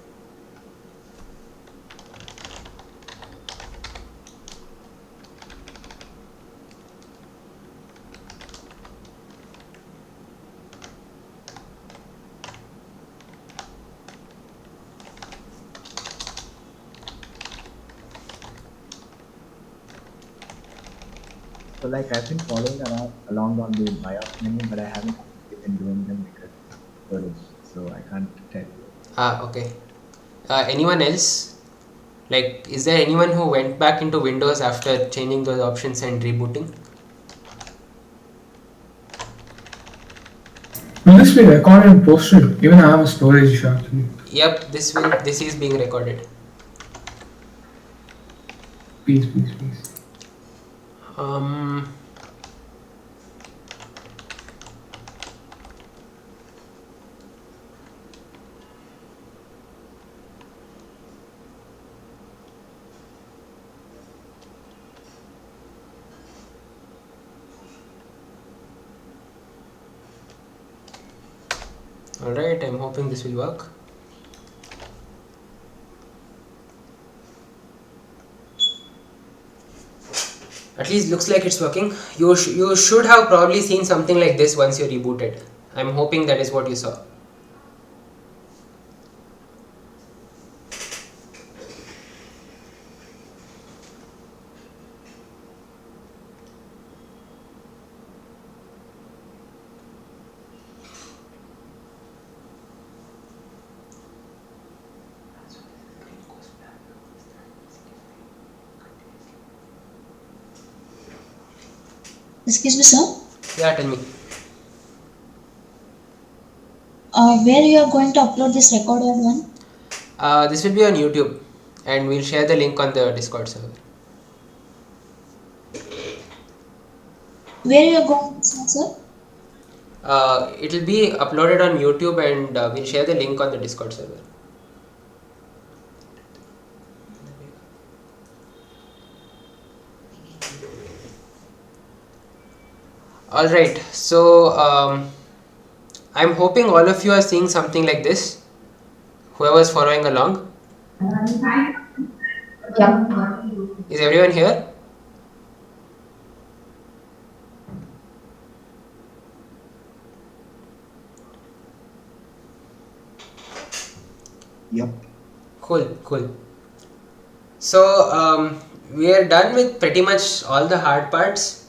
So like I've been following along on the BIOS menu, but I haven't been doing them because of storage, so I can't tell you.
Okay. Anyone else? Like, is there anyone who went back into Windows after changing those options and rebooting?
Will this be recorded and posted? Even I have a storage issue actually.
Yep, this is being recorded.
Please.
Alright, I'm hoping this will work. At least looks like it's working. You should have probably seen something like this once you rebooted. I'm hoping that is what you saw.
Excuse me, sir.
Yeah, tell me.
Where you are going to upload this recorded one?
This will be on YouTube, and we'll share the link on the Discord server.
Where you are going this one, sir?
It will be uploaded on YouTube, and we'll share the link on the Discord server. Alright, so I'm hoping all of you are seeing something like this, whoever's following along. Is everyone here?
Yep.
Cool. So we are done with pretty much all the hard parts.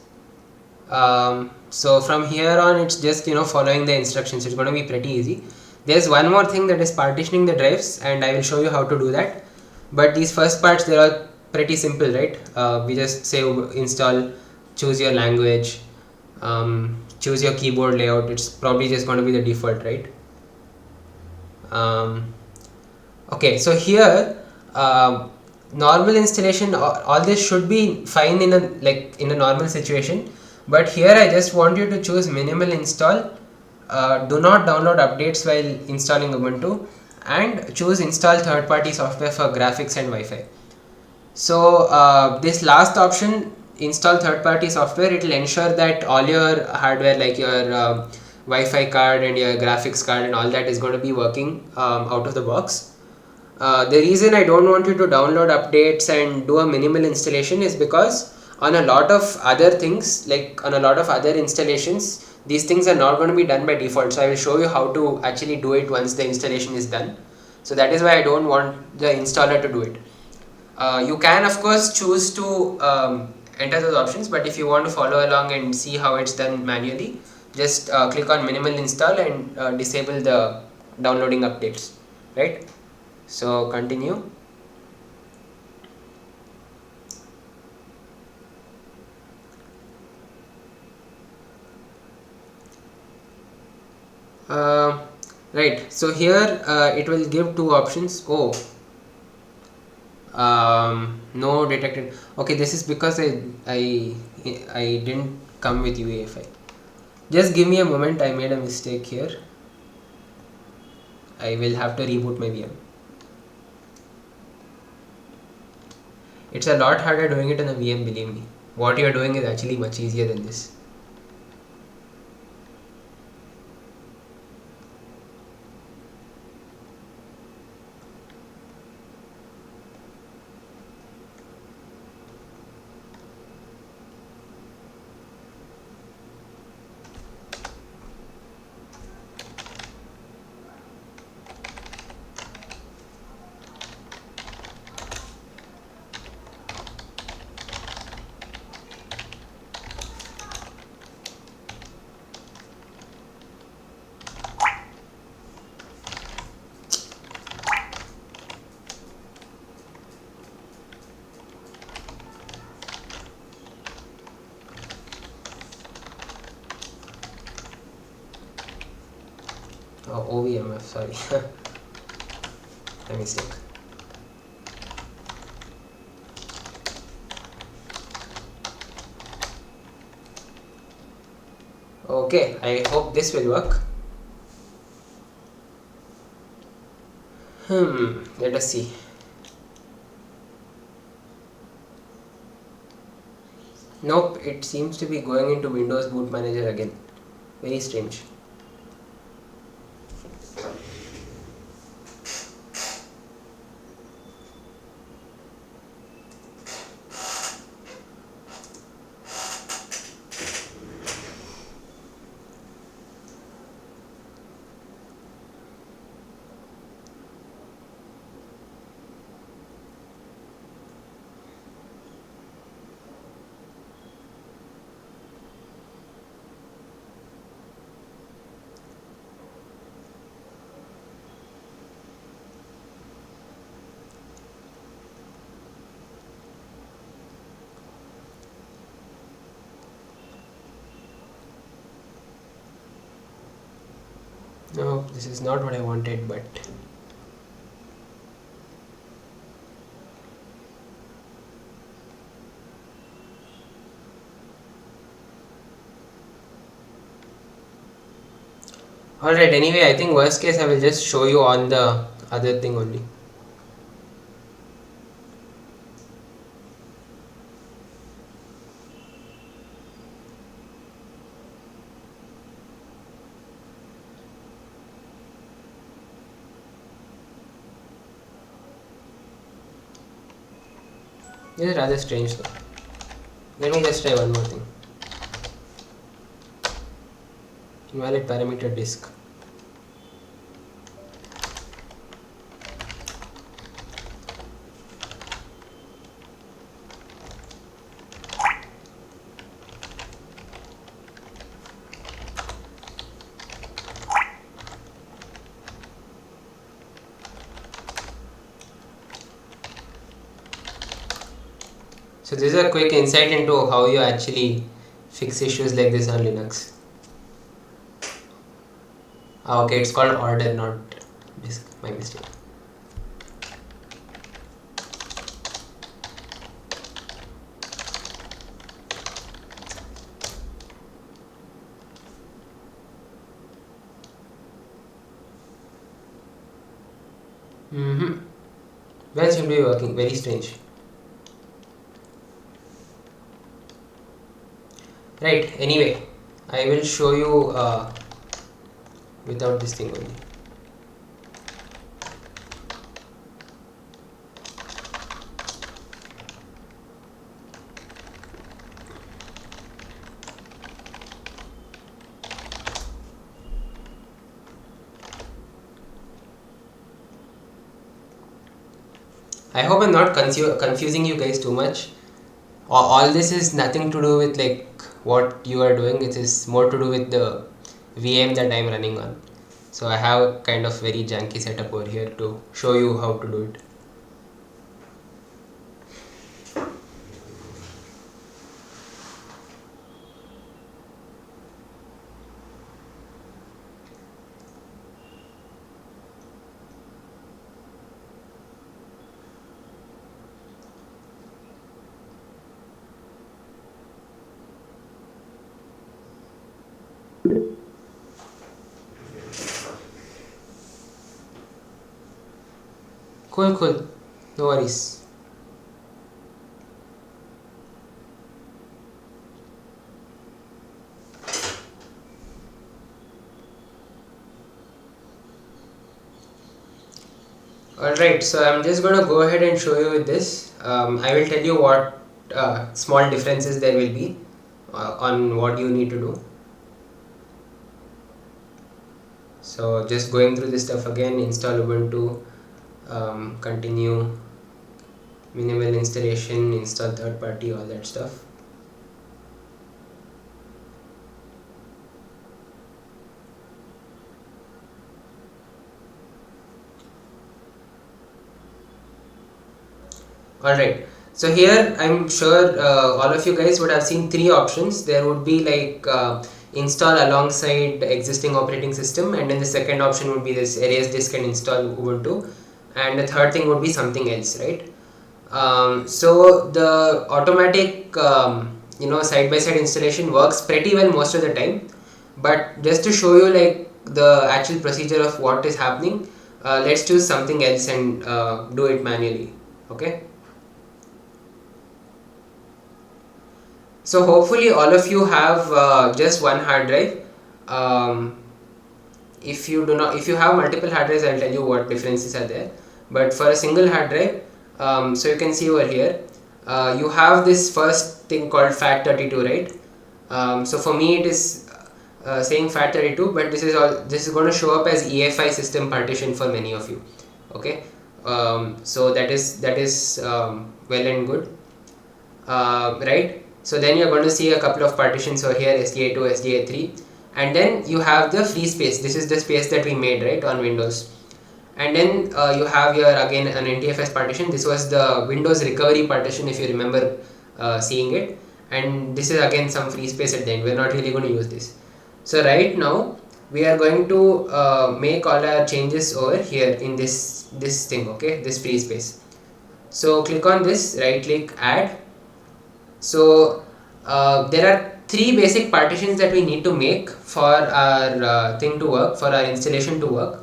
So from here on, it's just following the instructions. It's going to be pretty easy. There's one more thing, that is partitioning the drives, and I will show you how to do that. But these first parts, they are pretty simple, right? We just say install, choose your language, choose your keyboard layout. It's probably just going to be the default, right? Okay, so here normal installation, all this should be fine in a normal situation, but here I just want you to choose minimal install. Do not download updates while installing Ubuntu, and choose install third-party software for graphics and Wi-Fi. So this last option, install third-party software, it will ensure that all your hardware, like your Wi-Fi card and your graphics card and all that, is going to be working out of the box. The reason I don't want you to download updates and do a minimal installation is because on a lot of other things, like on a lot of other installations, these things are not going to be done by default. So I will show you how to actually do it once the installation is done. So that is why I don't want the installer to do it. You can of course choose to enter those options, but if you want to follow along and see how it's done manually, just click on minimal install and disable the downloading updates, right? So continue. Right, so here it will give two options. Oh, no detected. Okay, this is because I didn't come with UEFI. Just give me a moment, I made a mistake here. I will have to reboot my VM. It's a lot harder doing it on a VM, believe me. What you're doing is actually much easier than this. OVMF, sorry. A mistake. Okay, I hope this will work. Let us see. Nope, it seems to be going into Windows Boot Manager again. Very strange. No, this is not what I wanted, but alright, anyway, I think worst case I will just show you on the other thing only. This is rather strange though. Let me just try one more thing. Invalid parameter disk. So this is a quick insight into how you actually fix issues like this on Linux. Okay, it's called order, not disk. My mistake. Well, it should be working. Very strange. Right, anyway, I will show you without this thing only. I hope I'm not confusing you guys too much. All this is nothing to do with like what you are doing. It is more to do with the VM that I'm running on. So I have a kind of very janky setup over here to show you how to do it. Cool. No worries. Alright, so I'm just going to go ahead and show you with this. I will tell you what small differences there will be on what you need to do. So just going through this stuff again, install Ubuntu, continue, minimal installation, install third party, all that stuff. Alright, so here I'm sure all of you guys would have seen three options. There would be like install alongside existing operating system, and then the second option would be this erase disk and install Ubuntu, and the third thing would be something else, right? So the automatic side-by-side installation works pretty well most of the time, but just to show you like the actual procedure of what is happening, let's choose something else and do it manually. Okay. So hopefully all of you have just one hard drive. If you have multiple hard drives, I'll tell you what differences are there. But for a single hard drive, so you can see over here, you have this first thing called FAT32, right? So for me it is saying FAT32, but this is going to show up as EFI system partition for many of you. Okay, so that is well and good, right? So then you're going to see a couple of partitions over here, SDA2, SDA3, and then you have the free space. This is the space that we made, right, on Windows. And then you have here again an NTFS partition. This was the Windows recovery partition, if you remember seeing it. And this is again some free space at the end. We're not really going to use this. So right now we are going to make all our changes over here in this thing, okay, this free space. So click on this, right click, add. So there are three basic partitions that we need to make for our thing to work, for our installation to work.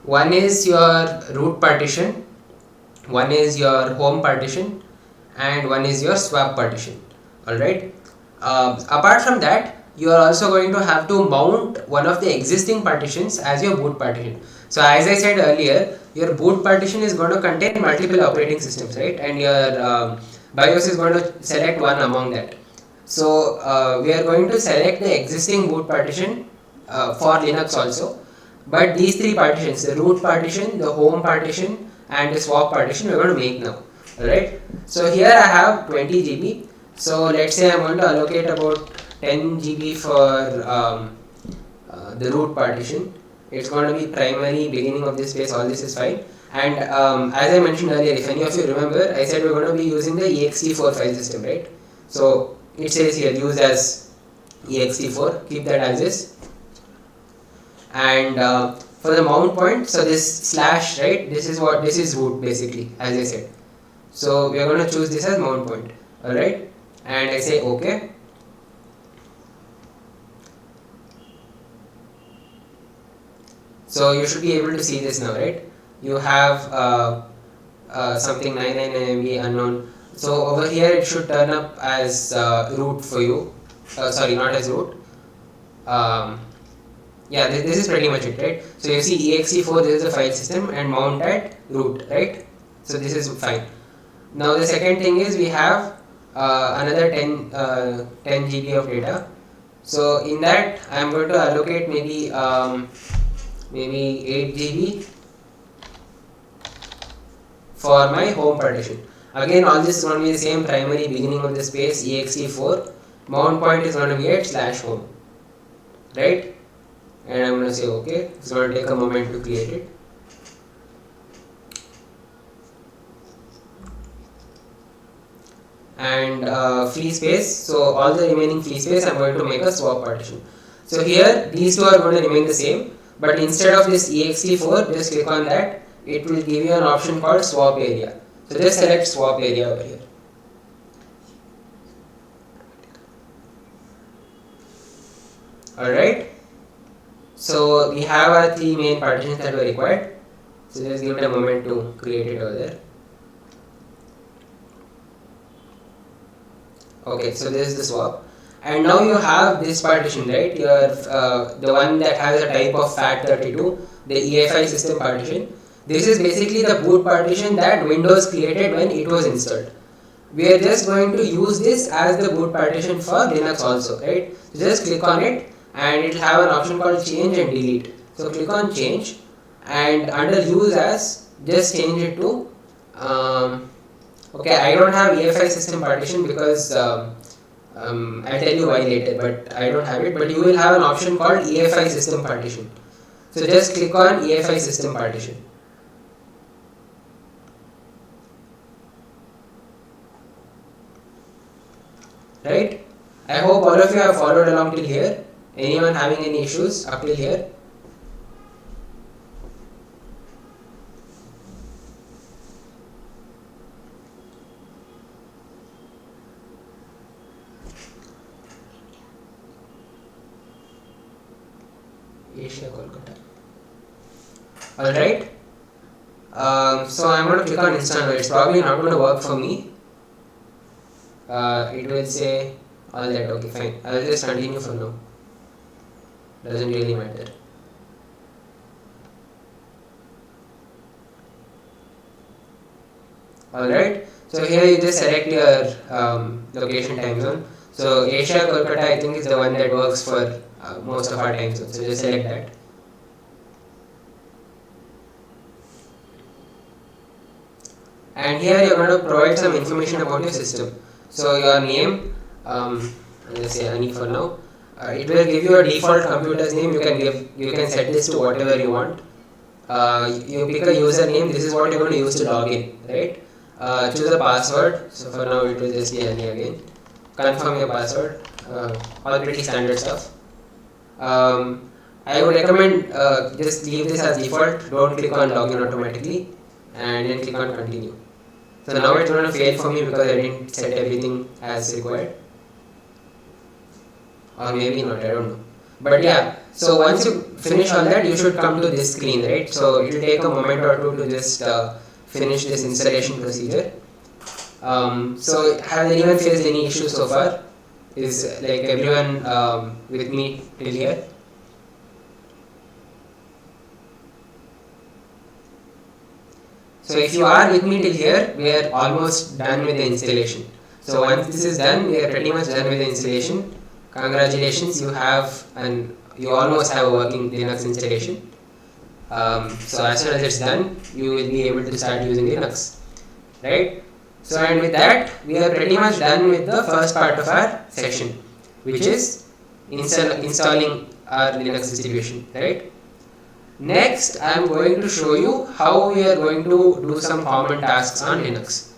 One is your root partition, one is your home partition, and one is your swap partition. Alright. Apart from that, you are also going to have to mount one of the existing partitions as your boot partition. So as I said earlier, your boot partition is going to contain multiple operating systems, right? And your BIOS is going to select one among that. So we are going to select the existing boot partition for Linux also. But these three partitions, the root partition, the home partition, and the swap partition, we are going to make now. Alright. So here I have 20 GB. So let's say I'm going to allocate about 10 GB for the root partition. It's going to be primary, beginning of this space, all this is fine. And as I mentioned earlier, if any of you remember, I said we're going to be using the ext4 file system, right? So it says here used as ext4, keep that as is. And for the mount point, so this slash, right, this is root basically, as I said. So we are going to choose this as mount point, alright, and I say OK. So you should be able to see this now, right? You have something 999 MB unknown. So over here it should turn up as root for you. Sorry, not as root. Yeah, this is pretty much it, right? So you see ext4, this is the file system, and mount at root, right? So this is fine. Now the second thing is we have another 10 GB of data. So in that I am going to allocate maybe 8 GB for my home partition. Again, all this is going to be the same, primary, beginning of the space, ext4, mount point is going to be at /home, right? And I'm going to say OK. It's going to take a moment to create it. And free space, so all the remaining free space I'm going to make a swap partition. So here these two are going to remain the same, but instead of this ext4, just click on that. It will give you an option called swap area. So just select swap area over here. Alright. So we have our three main partitions that were required. So just give it a moment to create it over there. Okay, so this is the swap, and now you have this partition, right? Your the one that has a type of FAT32, the EFI system partition. This is basically the boot partition that Windows created when it was installed. We are just going to use this as the boot partition for Linux also, right? So just click on it, and it will have an option called change and delete. So click on change, and under use as, just change it to okay, I don't have EFI system partition because I'll tell you why later, but I don't have it. But you will have an option called EFI system partition. So just click on EFI system partition. Right? I hope all of you have followed along till here. Anyone having any issues up till here? Asia, Kolkata. Alright. So I'm going to click on install. It's probably not going to work for me. It will say all that. Okay, fine. I'll just continue for now. Doesn't really matter. Alright. So here you just select your location time zone. So Asia, Kolkata, I think is the one that works for most of our time zones. So just select that. And here you're going to provide some information about your system. So your name, let's say Ani for now. It will give you a default computer's name. You can set this to whatever you want. You pick a username. This is what you're going to use to log in, right? Choose a password. So for now it will just be Ani again. Confirm your password. All pretty standard stuff. I would recommend just leave this as default. Don't click on login automatically, and then click on continue. So now it's going to fail for me because I didn't set everything as required. Or maybe not, I don't know. But yeah, so once you finish all that, you should come to this screen, right? So it will take a moment or two to just finish this installation procedure. So has anyone faced any issues so far? Is like everyone with me till here? So if you are with me till here, we are almost done with the installation. So once this is done, we are pretty much done with the installation. Congratulations, you almost have a working Linux installation. So as soon as it's done, you will be able to start using Linux, right? So and with that, we are pretty much done with the first part of our session, which is installing our Linux distribution, right? Next, I am going to show you how we are going to do some common tasks on Linux.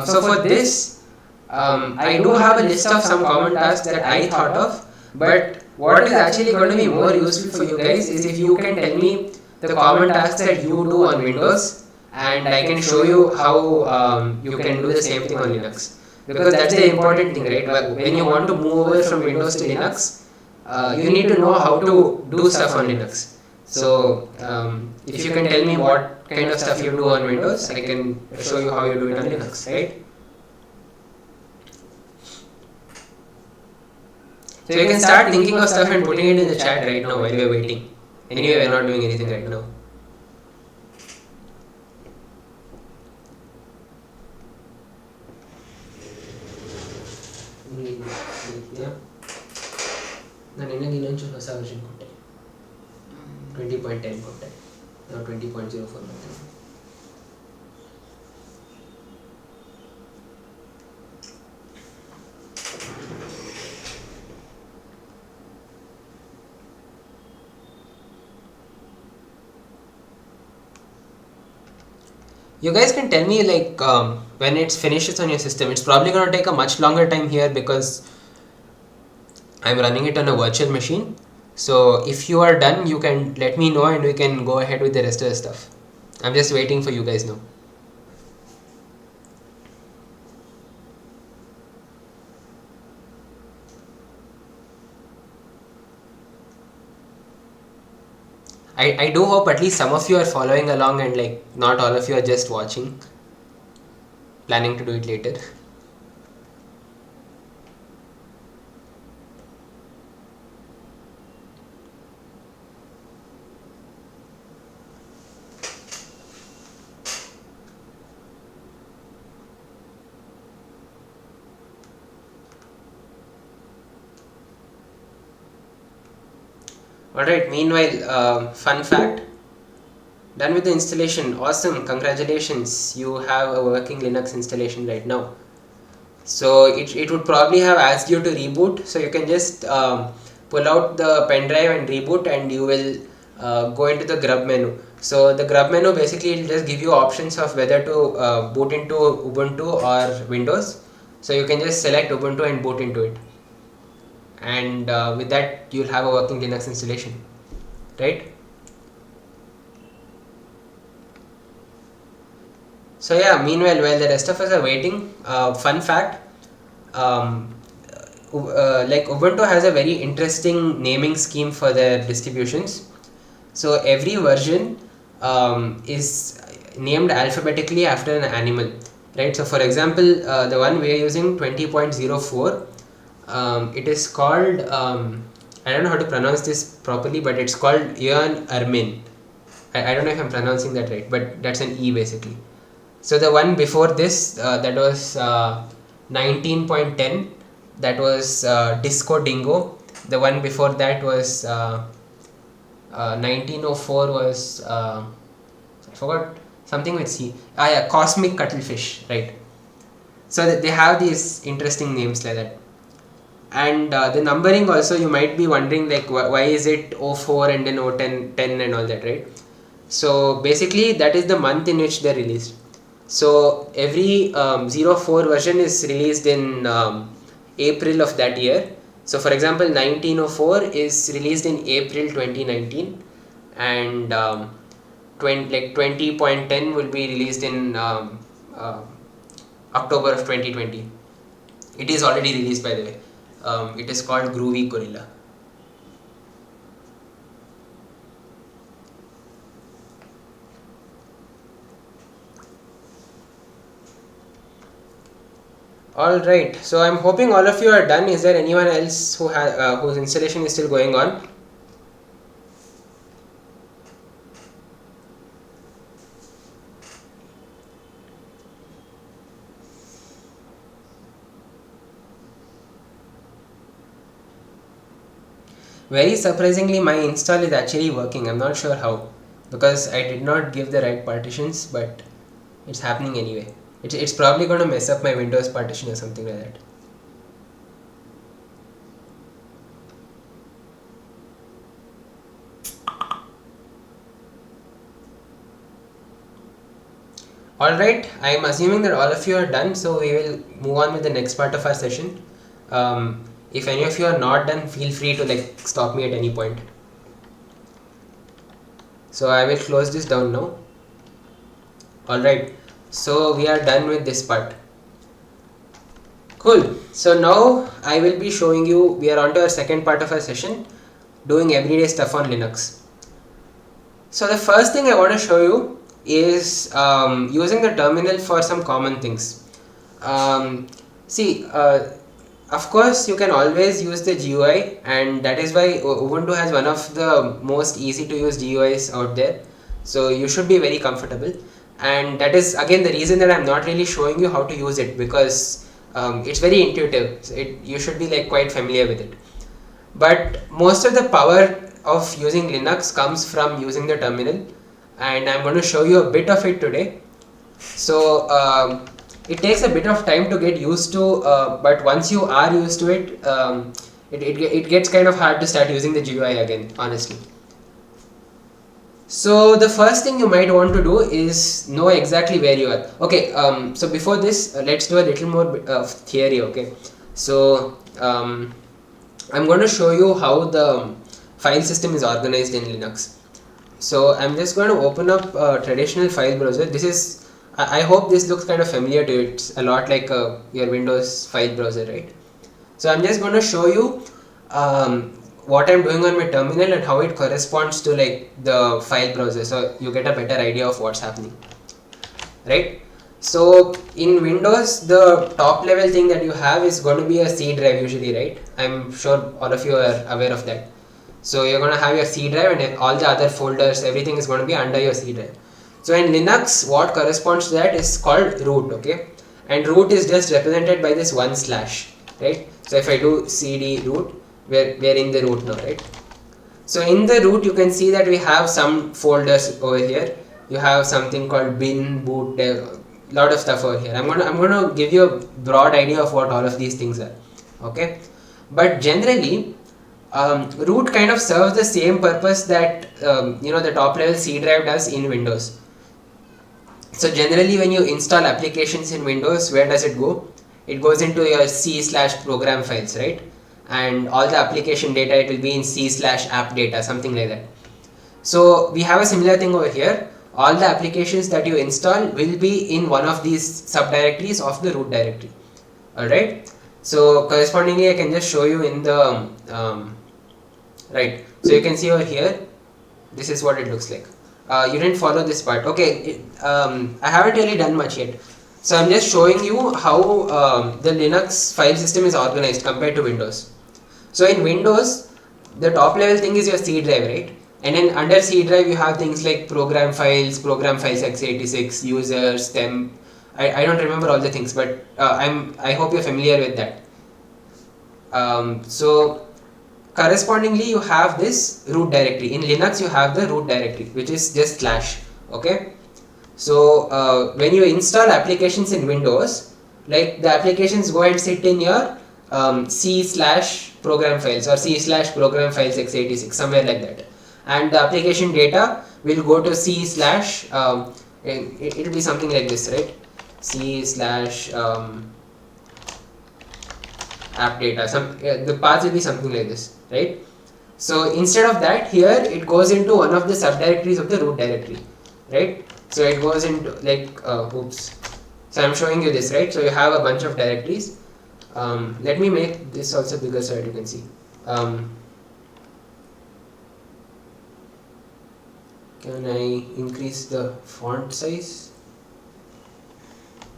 So for this, I do have a list of some common tasks that I thought of, but what is actually going to be more useful for you guys is if you can tell me the common tasks that you do on Windows, and I can show you how you can do the same thing on Linux. Because that's the important thing, right? When you want to move over from Windows to Linux, you need to know how to do stuff on Linux. So if you can tell me what kind of stuff you do on Windows, I can show you how you do it on Linux, right? So you can start thinking of stuff and putting it in the chat right now while we are waiting. Anyway, we are not doing anything right now. ನಾನು ಇನ್ನೊಂದು ಇನ್ನೊಂಚೂರು ಹೊಸ version ಕೊಟ್ಟೆ 20.10 ಕೊಟ್ಟೆ ನಾವು 20.04 ಮಾಡ್ತೀವಿ. You guys can tell me like when it finishes on your system. It's probably going to take a much longer time here because I'm running it on a virtual machine. So if you are done, you can let me know and we can go ahead with the rest of the stuff. I'm just waiting for you guys now. I do hope at least some of you are following along and like not all of you are just watching, planning to do it later. Alright, meanwhile, fun fact, done with the installation. Awesome, congratulations, you have a working Linux installation right now. So it would probably have asked you to reboot, so you can just pull out the pen drive and reboot, and you will go into the grub menu. So the grub menu basically will just give you options of whether to boot into Ubuntu or Windows. So you can just select Ubuntu and boot into it, and with that you'll have a working Linux installation, right? So yeah, meanwhile, while the rest of us are waiting, fun fact, like Ubuntu has a very interesting naming scheme for their distributions. So every version is named alphabetically after an animal, right? So for example, the one we are using 20.04, it is called, I don't know how to pronounce this properly, but it's called Ian Ermin. I don't know if I'm pronouncing that right, but that's an E basically. So the one before this, that was 19.10, that was Disco Dingo. The one before that was 1904 was I forgot, something with C. Yeah, Cosmic Cuttlefish, right? So that they have these interesting names like that. And the numbering also, you might be wondering like why is it 04 and then 010 10 and all that, right? So basically that is the month in which they're released. So every 04 version is released in April of that year. So for example, 1904 is released in April 2019, and 20.10 will be released in October of 2020. It is already released, by the way. It is called Groovy Gorilla. Alright, so I'm hoping all of you are done. Is there anyone else who whose installation is still going on? Very surprisingly, my install is actually working. I'm not sure how, because I did not give the right partitions, but it's happening anyway. It's probably going to mess up my Windows partition or something like that. Alright, I am assuming that all of you are done, so we will move on with the next part of our session. If any of you are not done, feel free to like stop me at any point. So I will close this down now. Alright, so we are done with this part. Cool. So now I will be showing you, we are on to our second part of our session, doing everyday stuff on Linux. So the first thing I want to show you is using the terminal for some common things. Of course you can always use the GUI, and that is why Ubuntu has one of the most easy to use GUIs out there. So you should be very comfortable, and that is again the reason that I'm not really showing you how to use it, because it's very intuitive. So you should be like quite familiar with it. But most of the power of using Linux comes from using the terminal, and I'm going to show you a bit of it today. So it takes a bit of time to get used to, but once you are used to it, it gets kind of hard to start using the GUI again, honestly. So the first thing you might want to do is know exactly where you are. Okay, so before this, let's do a little more of theory, okay? So I'm going to show you how the file system is organized in Linux. So I'm just going to open up a traditional file browser. This is, I hope this looks kind of familiar to you. It's a lot like your Windows file browser, right? So I'm just going to show you what I'm doing on my terminal and how it corresponds to like the file browser, so you get a better idea of what's happening, right? So in Windows, the top level thing that you have is going to be a C drive usually, right? I'm sure all of you are aware of that. So you're going to have your C drive and all the other folders, everything is going to be under your C drive. So in Linux, what corresponds to that is called root, okay? And root is just represented by this 1/, right? So if I do cd root, we're in the root now, right? So in the root, you can see that we have some folders over here. You have something called bin, boot, dev, lot of stuff over here. I'm gonna give you a broad idea of what all of these things are, okay? But generally, root kind of serves the same purpose that the top level C drive does in Windows. So generally, when you install applications in Windows, where does it go? It goes into your C/program files, right? And all the application data, it will be in C/app data, something like that. So we have a similar thing over here. All the applications that you install will be in one of these subdirectories of the root directory. Alright. So correspondingly, I can just show you in the right. So you can see over here, this is what it looks like. You didn't follow this part. Okay, I haven't really done much yet. So I'm just showing you how the Linux file system is organized compared to Windows. So in Windows, the top level thing is your C drive, right? And then under C drive, you have things like program files x86, users, temp. I don't remember all the things, but I hope you're familiar with that. So correspondingly, you have this root directory. In Linux, you have the root directory, which is just /. Okay. So when you install applications in Windows, like the applications go and sit in your C/program files or C/program files x86, somewhere like that. And the application data will go to C/, it will be something like this, right? C/app data, the path will be something like this, right? So instead of that, here it goes into one of the subdirectories of the root directory, right? So it goes into like, oops. So I'm showing you this, right? So you have a bunch of directories. Let me make this also bigger so that you can see. Can I increase the font size?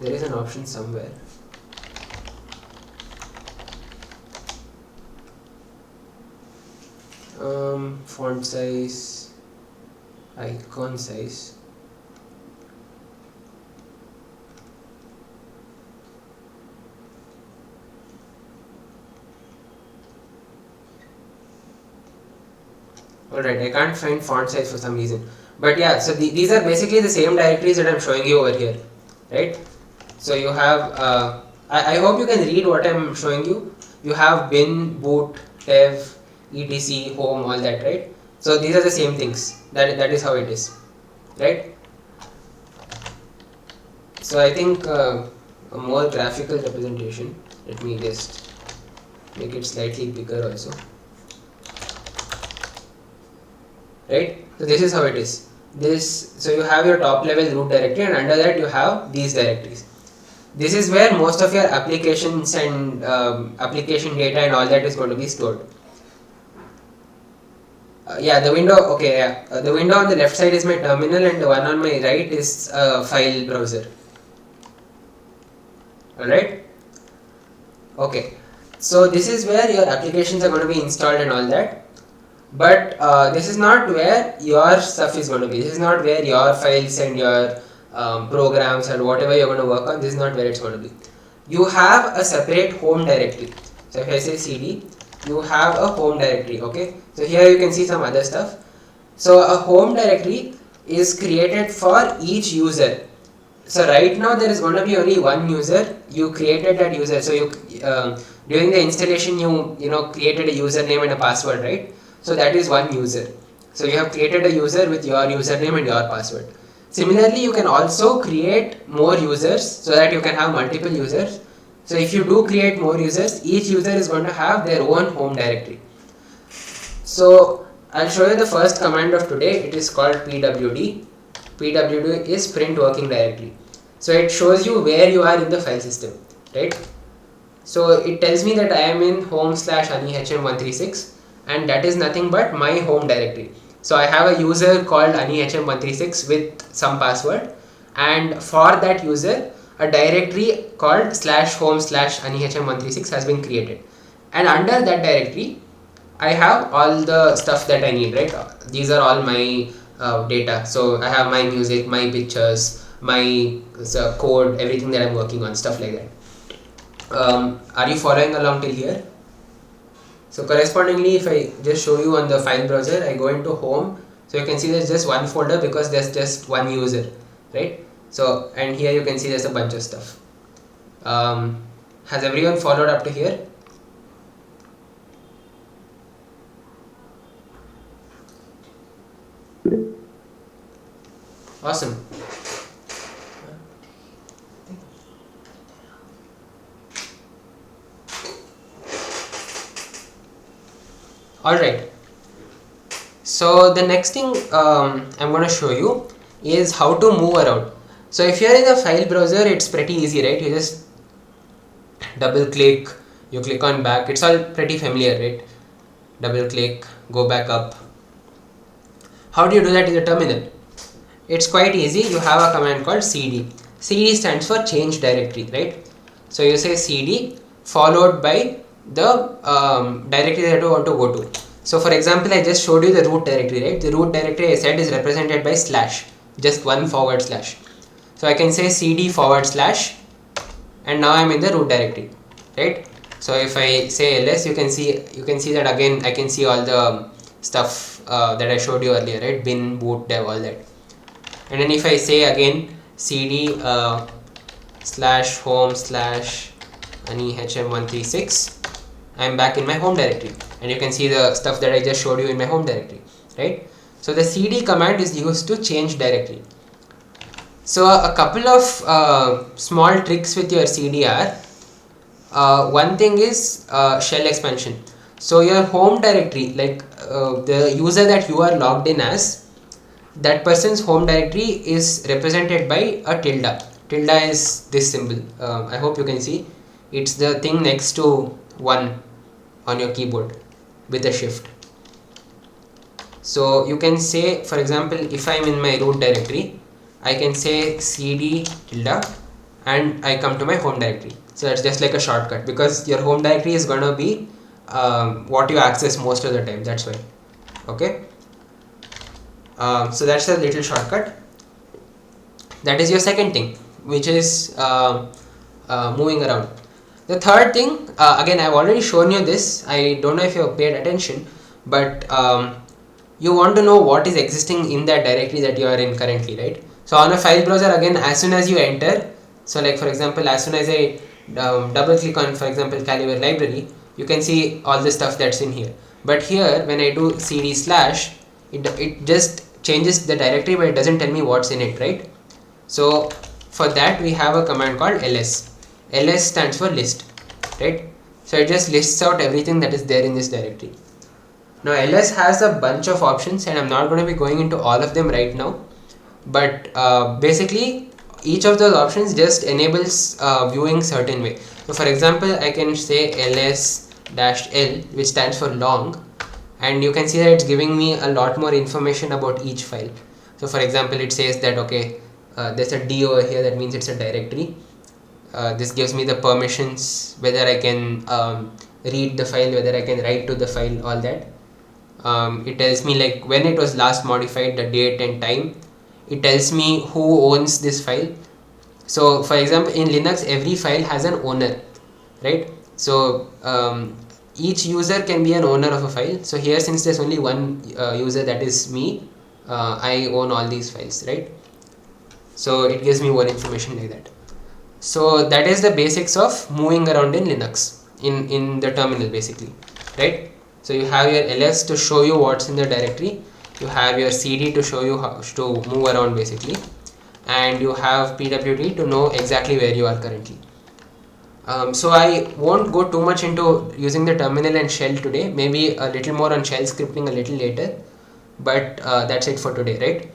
There is an option somewhere. Font size, icon size. Alright, I can't find font size for some reason. But yeah, so these are basically the same directories that I'm showing you over here, right? So you have, I hope you can read what I'm showing you. You have bin, boot, dev, etc, home, all that, right? So these are the same things. That is how it is, right? So I think a more graphical representation. Let me just make it slightly bigger also. Right? So this is how it is. So you have your top level root directory, and under that you have these directories. This is where most of your applications and application data and all that is going to be stored. The window. Okay, yeah. The window on the left side is my terminal, and the one on my right is a file browser. Alright. Okay. So this is where your applications are going to be installed and all that. But this is not where your stuff is going to be. This is not where your files and your programs and whatever you're going to work on, this is not where it's going to be. You have a separate home directory. So if I say cd, you have a home directory, okay? So here you can see some other stuff. So a home directory is created for each user. So right now there is going to be only one user. You created that user. So you during the installation you created a username and a password, right? So that is one user. So you have created a user with your username and your password. Similarly, you can also create more users so that you can have multiple users. So if you do create more users, each user is going to have their own home directory. So I'll show you the first command of today. It is called pwd. Pwd is print working directory. So it shows you where you are in the file system, right? So it tells me that I am in home/anihm136. and that is nothing but my home directory. So I have a user called anihm136 with some password, and for that user a directory called /home/anihm136 has been created, and under that directory I have all the stuff that I need, right? These are all my data. So I have my music, my pictures, my code, everything that I'm working on, stuff like that. Are you following along till here? So correspondingly, if I just show you on the file browser, I go into home, so you can see there's just one folder because there's just one user, right? So, and here you can see there's a bunch of stuff. Has everyone followed up to here? Awesome. Alright, so the next thing I'm going to show you is how to move around. So if you're in a file browser, it's pretty easy, right? You just double click, you click on back, it's all pretty familiar, right? Double click, go back up. How do you do that in the terminal? It's quite easy. You have a command called cd. Cd stands for change directory, right? So you say cd followed by the directory that you want to go to. So for example, I just showed you the root directory, right? The root directory I said is represented by slash, just one /. So I can say cd /, and now I'm in the root directory, right? So if I say ls, you can see that again I can see all the stuff that I showed you earlier, right? Bin, boot, dev, all that. And then if I say again cd /home/anihm136, I'm back in my home directory, and you can see the stuff that I just showed you in my home directory, right? So the cd command is used to change directory. So a couple of small tricks with your cd are, one thing is shell expansion. So your home directory, like the user that you are logged in as, that person's home directory is represented by a tilde. Tilde is this symbol. I hope you can see. It's the thing next to 1 on your keyboard with a shift. So you can say, for example, if I'm in my root directory, I can say cd tilde and I come to my home directory. So that's just like a shortcut, because your home directory is gonna be what you access most of the time. That's why. Okay. So that's a little shortcut. That is your second thing, which is moving around. The third thing, again I've already shown you this, I don't know if you have paid attention, but you want to know what is existing in that directory that you are in currently, right? So on a file browser, again, as soon as you enter, so like for example, as soon as I double click on, for example, Calibre library, you can see all the stuff that's in here. But here when I do cd slash, it just changes the directory, but it doesn't tell me what's in it, right? So for that we have a command called ls. ls stands for list, right? So it just lists out everything that is there in this directory. Now ls has a bunch of options, and I'm not going to be going into all of them right now, but basically each of those options just enables viewing certain way. So for example, I can say ls-l, which stands for long, and you can see that it's giving me a lot more information about each file. So for example, it says that okay, there's a D over here, that means it's a directory. This gives me the permissions, whether I can read the file, whether I can write to the file, all that. It tells me like when it was last modified, the date and time. It tells me who owns this file. So for example, in Linux every file has an owner, right? So each user can be an owner of a file. So here, since there's only one user, that is me, I own all these files, right? So it gives me more information like that. So that is the basics of moving around in Linux, in the terminal basically, right? So you have your ls to show you what's in the directory, you have your cd to show you how to move around basically, and you have pwd to know exactly where you are currently. So I won't go too much into using the terminal and shell today, maybe a little more on shell scripting a little later, but that's it for today, right?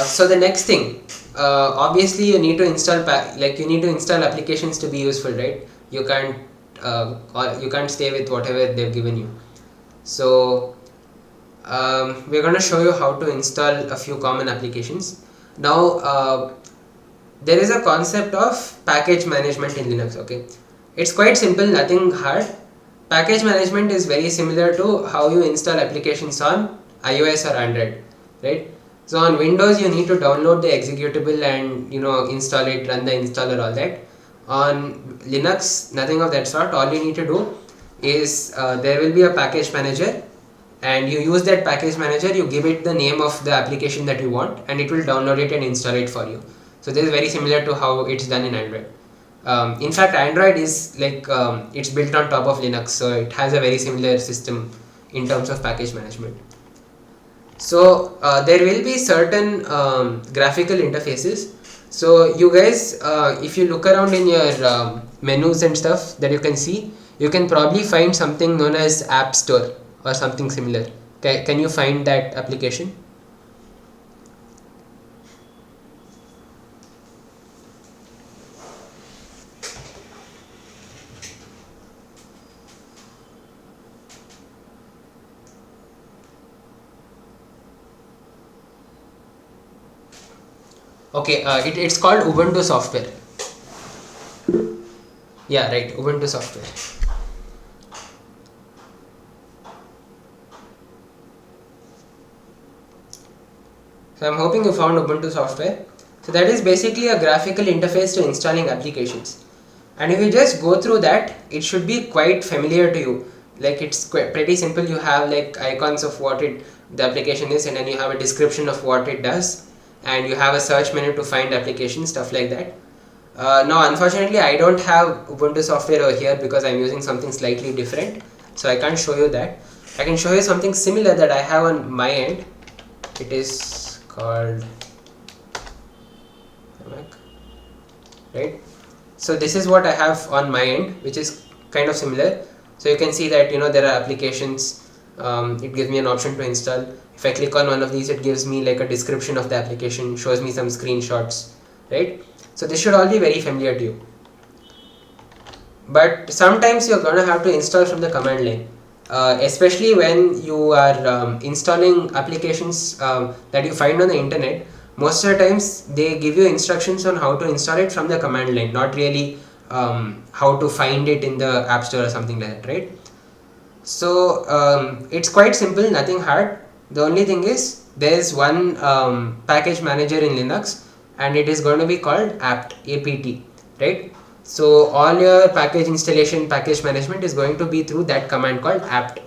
So the next thing, obviously you need to install applications to be useful, right? You can't you can't stay with whatever they've given you. So we're going to show you how to install a few common applications. Now there is a concept of package management in Linux. Okay, it's quite simple, nothing hard. Package management is very similar to how you install applications on iOS or Android, right? So on Windows you need to download the executable and install it, run the installer, all that. On Linux, nothing of that sort. All you need to do is there will be a package manager, and you use that package manager, you give it the name of the application that you want, and it will download it and install it for you. So this is very similar to how it's done in Android. In fact, Android is like it's built on top of Linux, so it has a very similar system in terms of package management. So there will be certain graphical interfaces. So you guys, if you look around in your menus and stuff that you can see, you can probably find something known as App Store or something similar. Can you find that application? Okay, it's called Ubuntu software. Yeah, right, Ubuntu software. So I'm hoping you found Ubuntu software. So that is basically a graphical interface to installing applications. And if you just go through that, it should be quite familiar to you. Like it's pretty simple. You have like icons of what the application is, and then you have a description of what it does. And you have a search menu to find applications, stuff like that. Now unfortunately I don't have Ubuntu software over here because I'm using something slightly different, so I can't show you that. I can show you something similar that I have on my end. It is called right. So this is what I have on my end, which is kind of similar. So you can see that there are applications. It gives me an option to install. If I click on one of these, it gives me like a description of the application, shows me some screenshots, right? So this should all be very familiar to you. But sometimes you're gonna have to install from the command line, especially when you are installing applications that you find on the internet. Most of the times they give you instructions on how to install it from the command line, not really how to find it in the App Store or something like that, right? So it's quite simple, nothing hard. The only thing is there is one package manager in Linux, and it is going to be called apt, APT, right? So all your package installation, package management is going to be through that command called apt.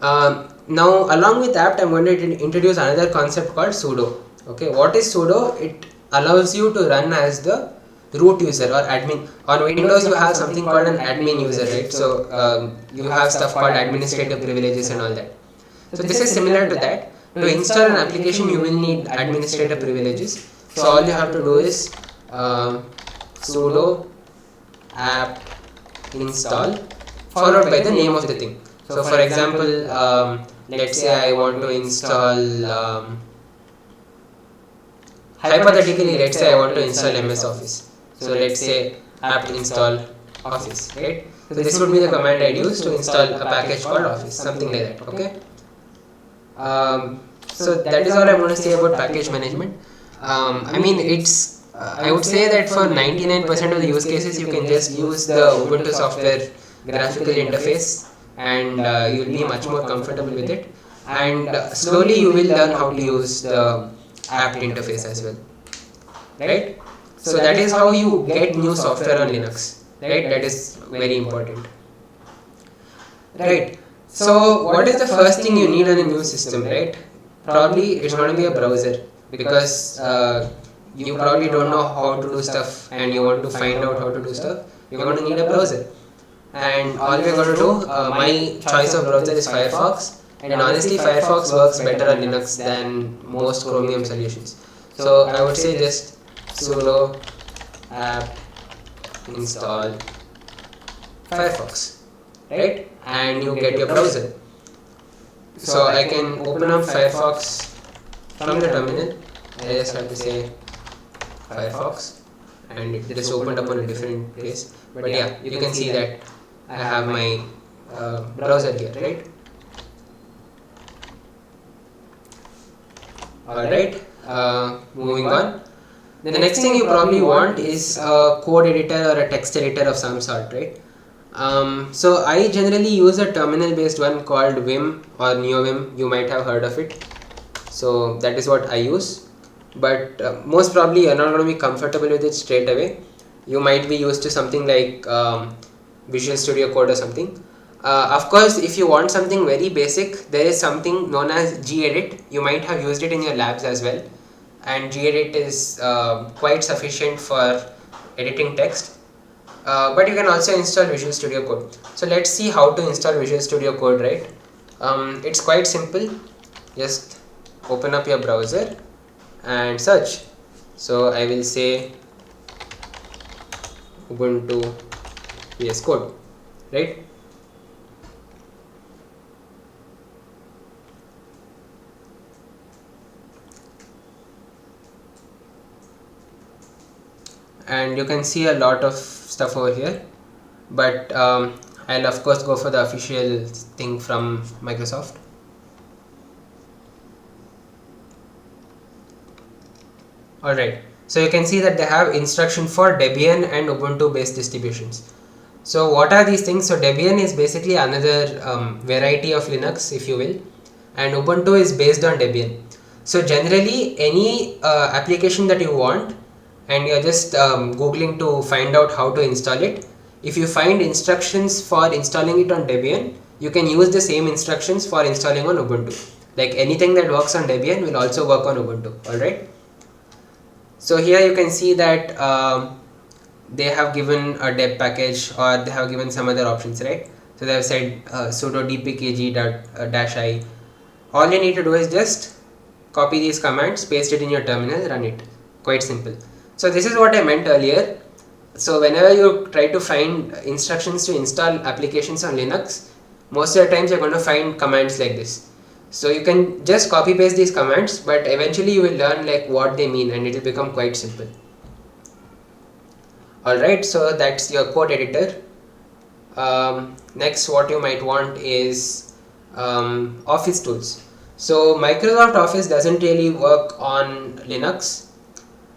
Now along with apt, I'm going to introduce another concept called sudo. Okay, what is sudo? It allows you to run as the root user or admin. On Windows you have something called an admin user, right? So you have stuff called administrative privileges and all that. So this is similar to that. To install an application you will need administrative privileges. So all you have to do is sudo apt install followed by the name of the thing. So for example, let's say I want to install hypothetically, let's say I want to install MS Office. So let's say apt install Office, right? So this would be the command I'd use to install a package called Office, something like that, okay? So that is all I'm going to say about package management. I mean, I would say that for 99% of the use cases you can just use the Ubuntu software graphical interface, and you'll be much more comfortable with it, and slowly you will learn how to use the apt interface as well, right? So that is how you get new software on Linux, right? That is very important, right? So what is the first thing you need on a new system, right? Probably it's going to be a browser, because you probably don't know how to do stuff and you want to find out how to do stuff. You're going to need a browser, and all we're going to do, my choice of browser is Firefox, and honestly Firefox works better on Linux than most Chromium solutions. So I would say just sudo apt install Firefox, right? And you get your browser. So I can open up Firefox from the terminal. I just have to say Firefox, and it just opened up on a different place. But yeah, you can see that I have my browser here, right? Alright, moving on. The next thing you probably want is a code editor or a text editor of some sort, right? So I generally use a terminal based one called Vim or NeoVim. You might have heard of it. So that is what I use. But most probably you're not going to be comfortable with it straight away. You might be used to something like Visual Studio Code or something. Of course, if you want something very basic, there is something known as gedit. You might have used it in your labs as well, and gedit is quite sufficient for editing text. But you can also install Visual Studio Code. So let's see how to install Visual Studio Code, right? It's quite simple. Just open up your browser and search. So I will say Ubuntu VS Code, right? And you can see a lot of stuff over here, but I'll of course go for the official thing from Microsoft. Alright, so you can see that they have instruction for Debian and Ubuntu based distributions. So what are these things? So Debian is basically another variety of Linux, if you will, and Ubuntu is based on Debian. So generally any application that you want and you're just googling to find out how to install it, if you find instructions for installing it on Debian, you can use the same instructions for installing on Ubuntu. Like anything that works on Debian will also work on Ubuntu. Alright, so here you can see that they have given a deb package, or they have given some other options, right? So they have said sudo dpkg-i. All you need to do is just copy these commands, paste it in your terminal, run it. Quite simple. So this is what I meant earlier. So whenever you try to find instructions to install applications on Linux, most of the times you're going to find commands like this. So you can just copy paste these commands, but eventually you will learn like what they mean and it will become quite simple. Alright, so that's your code editor. Next, what you might want is Office tools. So Microsoft Office doesn't really work on Linux.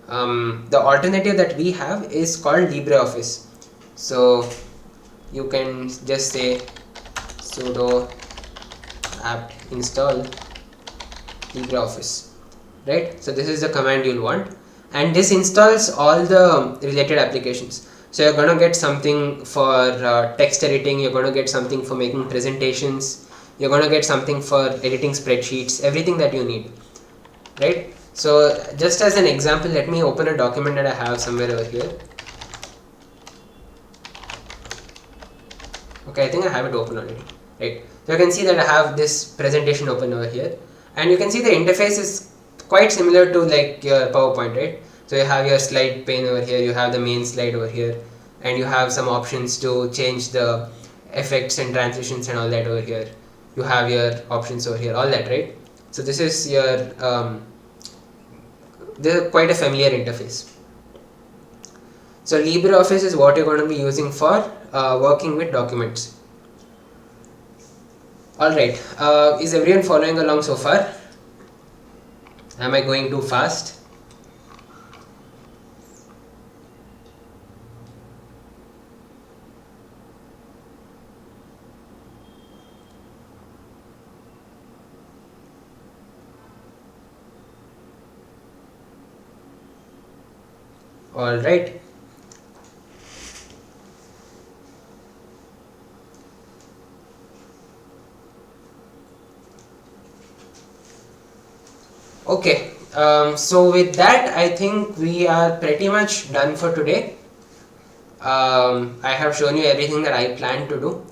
The alternative that we have is called LibreOffice. So you can just say sudo apt install LibreOffice, right? So this is the command you'll want, and this installs all the related applications. So you're going to get something for text editing, you're going to get something for making presentations, you're going to get something for editing spreadsheets, everything that you need, right? So just as an example, let me open a document that I have somewhere over here. Okay, I think I have it open already, right? So you can see that I have this presentation open over here, and you can see the interface is quite similar to like your PowerPoint, right? So you have your slide pane over here, you have the main slide over here, and you have some options to change the effects and transitions and all that over here. You have your options over here, all that, right? So this is your they're quite a familiar interface. So LibreOffice is what you're going to be using for working with documents. Alright, is everyone following along so far? Am I going too fast? Alright. Okay, so with that I think we are pretty much done for today. I have shown you everything that I plan to do.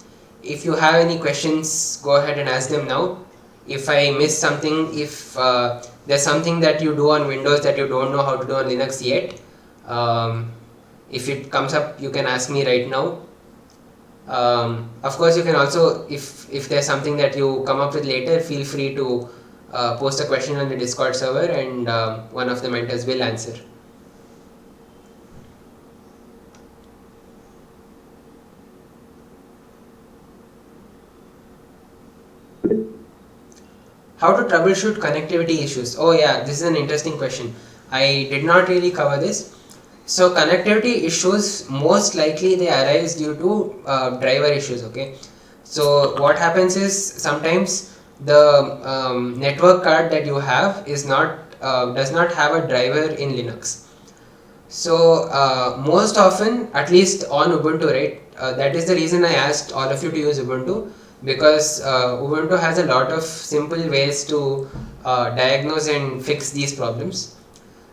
If you have any questions, go ahead and ask them now. If I miss something, if there's something that you do on Windows that you don't know how to do on Linux yet, if it comes up, you can ask me right now. Of course, you can also, if there's something that you come up with later, feel free to post a question on the Discord server, and one of the mentors will answer. How to troubleshoot connectivity issues? Oh yeah, this is an interesting question. I did not really cover this. So connectivity issues, most likely they arise due to driver issues. Okay, so what happens is sometimes the network card that you have is not does not have a driver in Linux. So most often, at least on Ubuntu, right? That is the reason I asked all of you to use Ubuntu, because Ubuntu has a lot of simple ways to diagnose and fix these problems.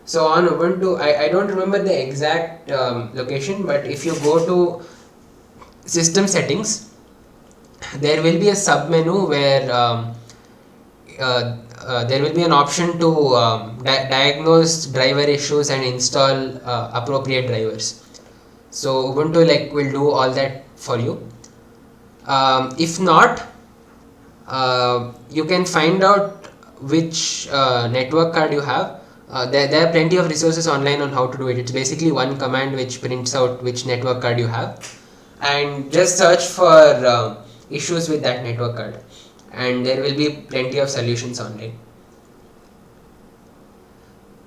So on Ubuntu, I don't remember the exact location, but if you go to system settings, there will be a sub menu where there will be an option to diagnose driver issues and install appropriate drivers. So Ubuntu will do all that for you. If not, you can find out which network card you have. There are plenty of resources online on how to do it. It's basically one command which prints out which network card you have, and just search for issues with that network card, and there will be plenty of solutions online.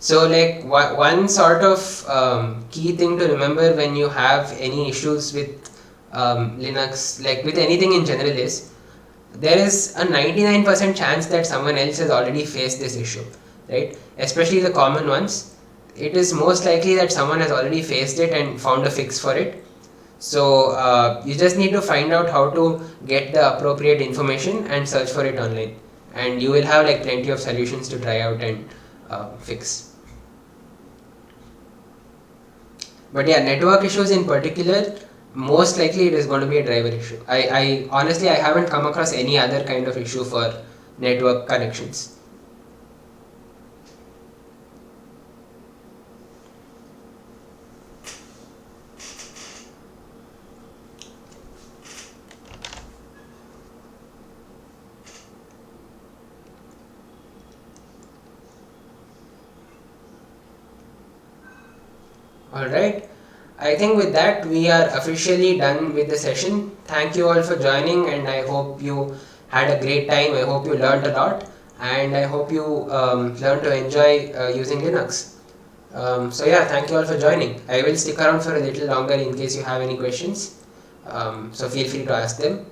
So one sort of key thing to remember when you have any issues with Linux, with anything in general, is there is a 99% chance that someone else has already faced this issue, right? Especially the common ones. It is most likely that someone has already faced it and found a fix for it. So you just need to find out how to get the appropriate information and search for it online, and you will have plenty of solutions to try out and fix. But yeah, network issues in particular, most likely it is going to be a driver issue. I honestly, I haven't come across any other kind of issue for network connections. Alright, I think with that we are officially done with the session. Thank you all for joining, and I hope you had a great time. I hope you learned a lot, and I hope you learned to enjoy using Linux. So yeah, thank you all for joining. I will stick around for a little longer in case you have any questions, so feel free to ask them.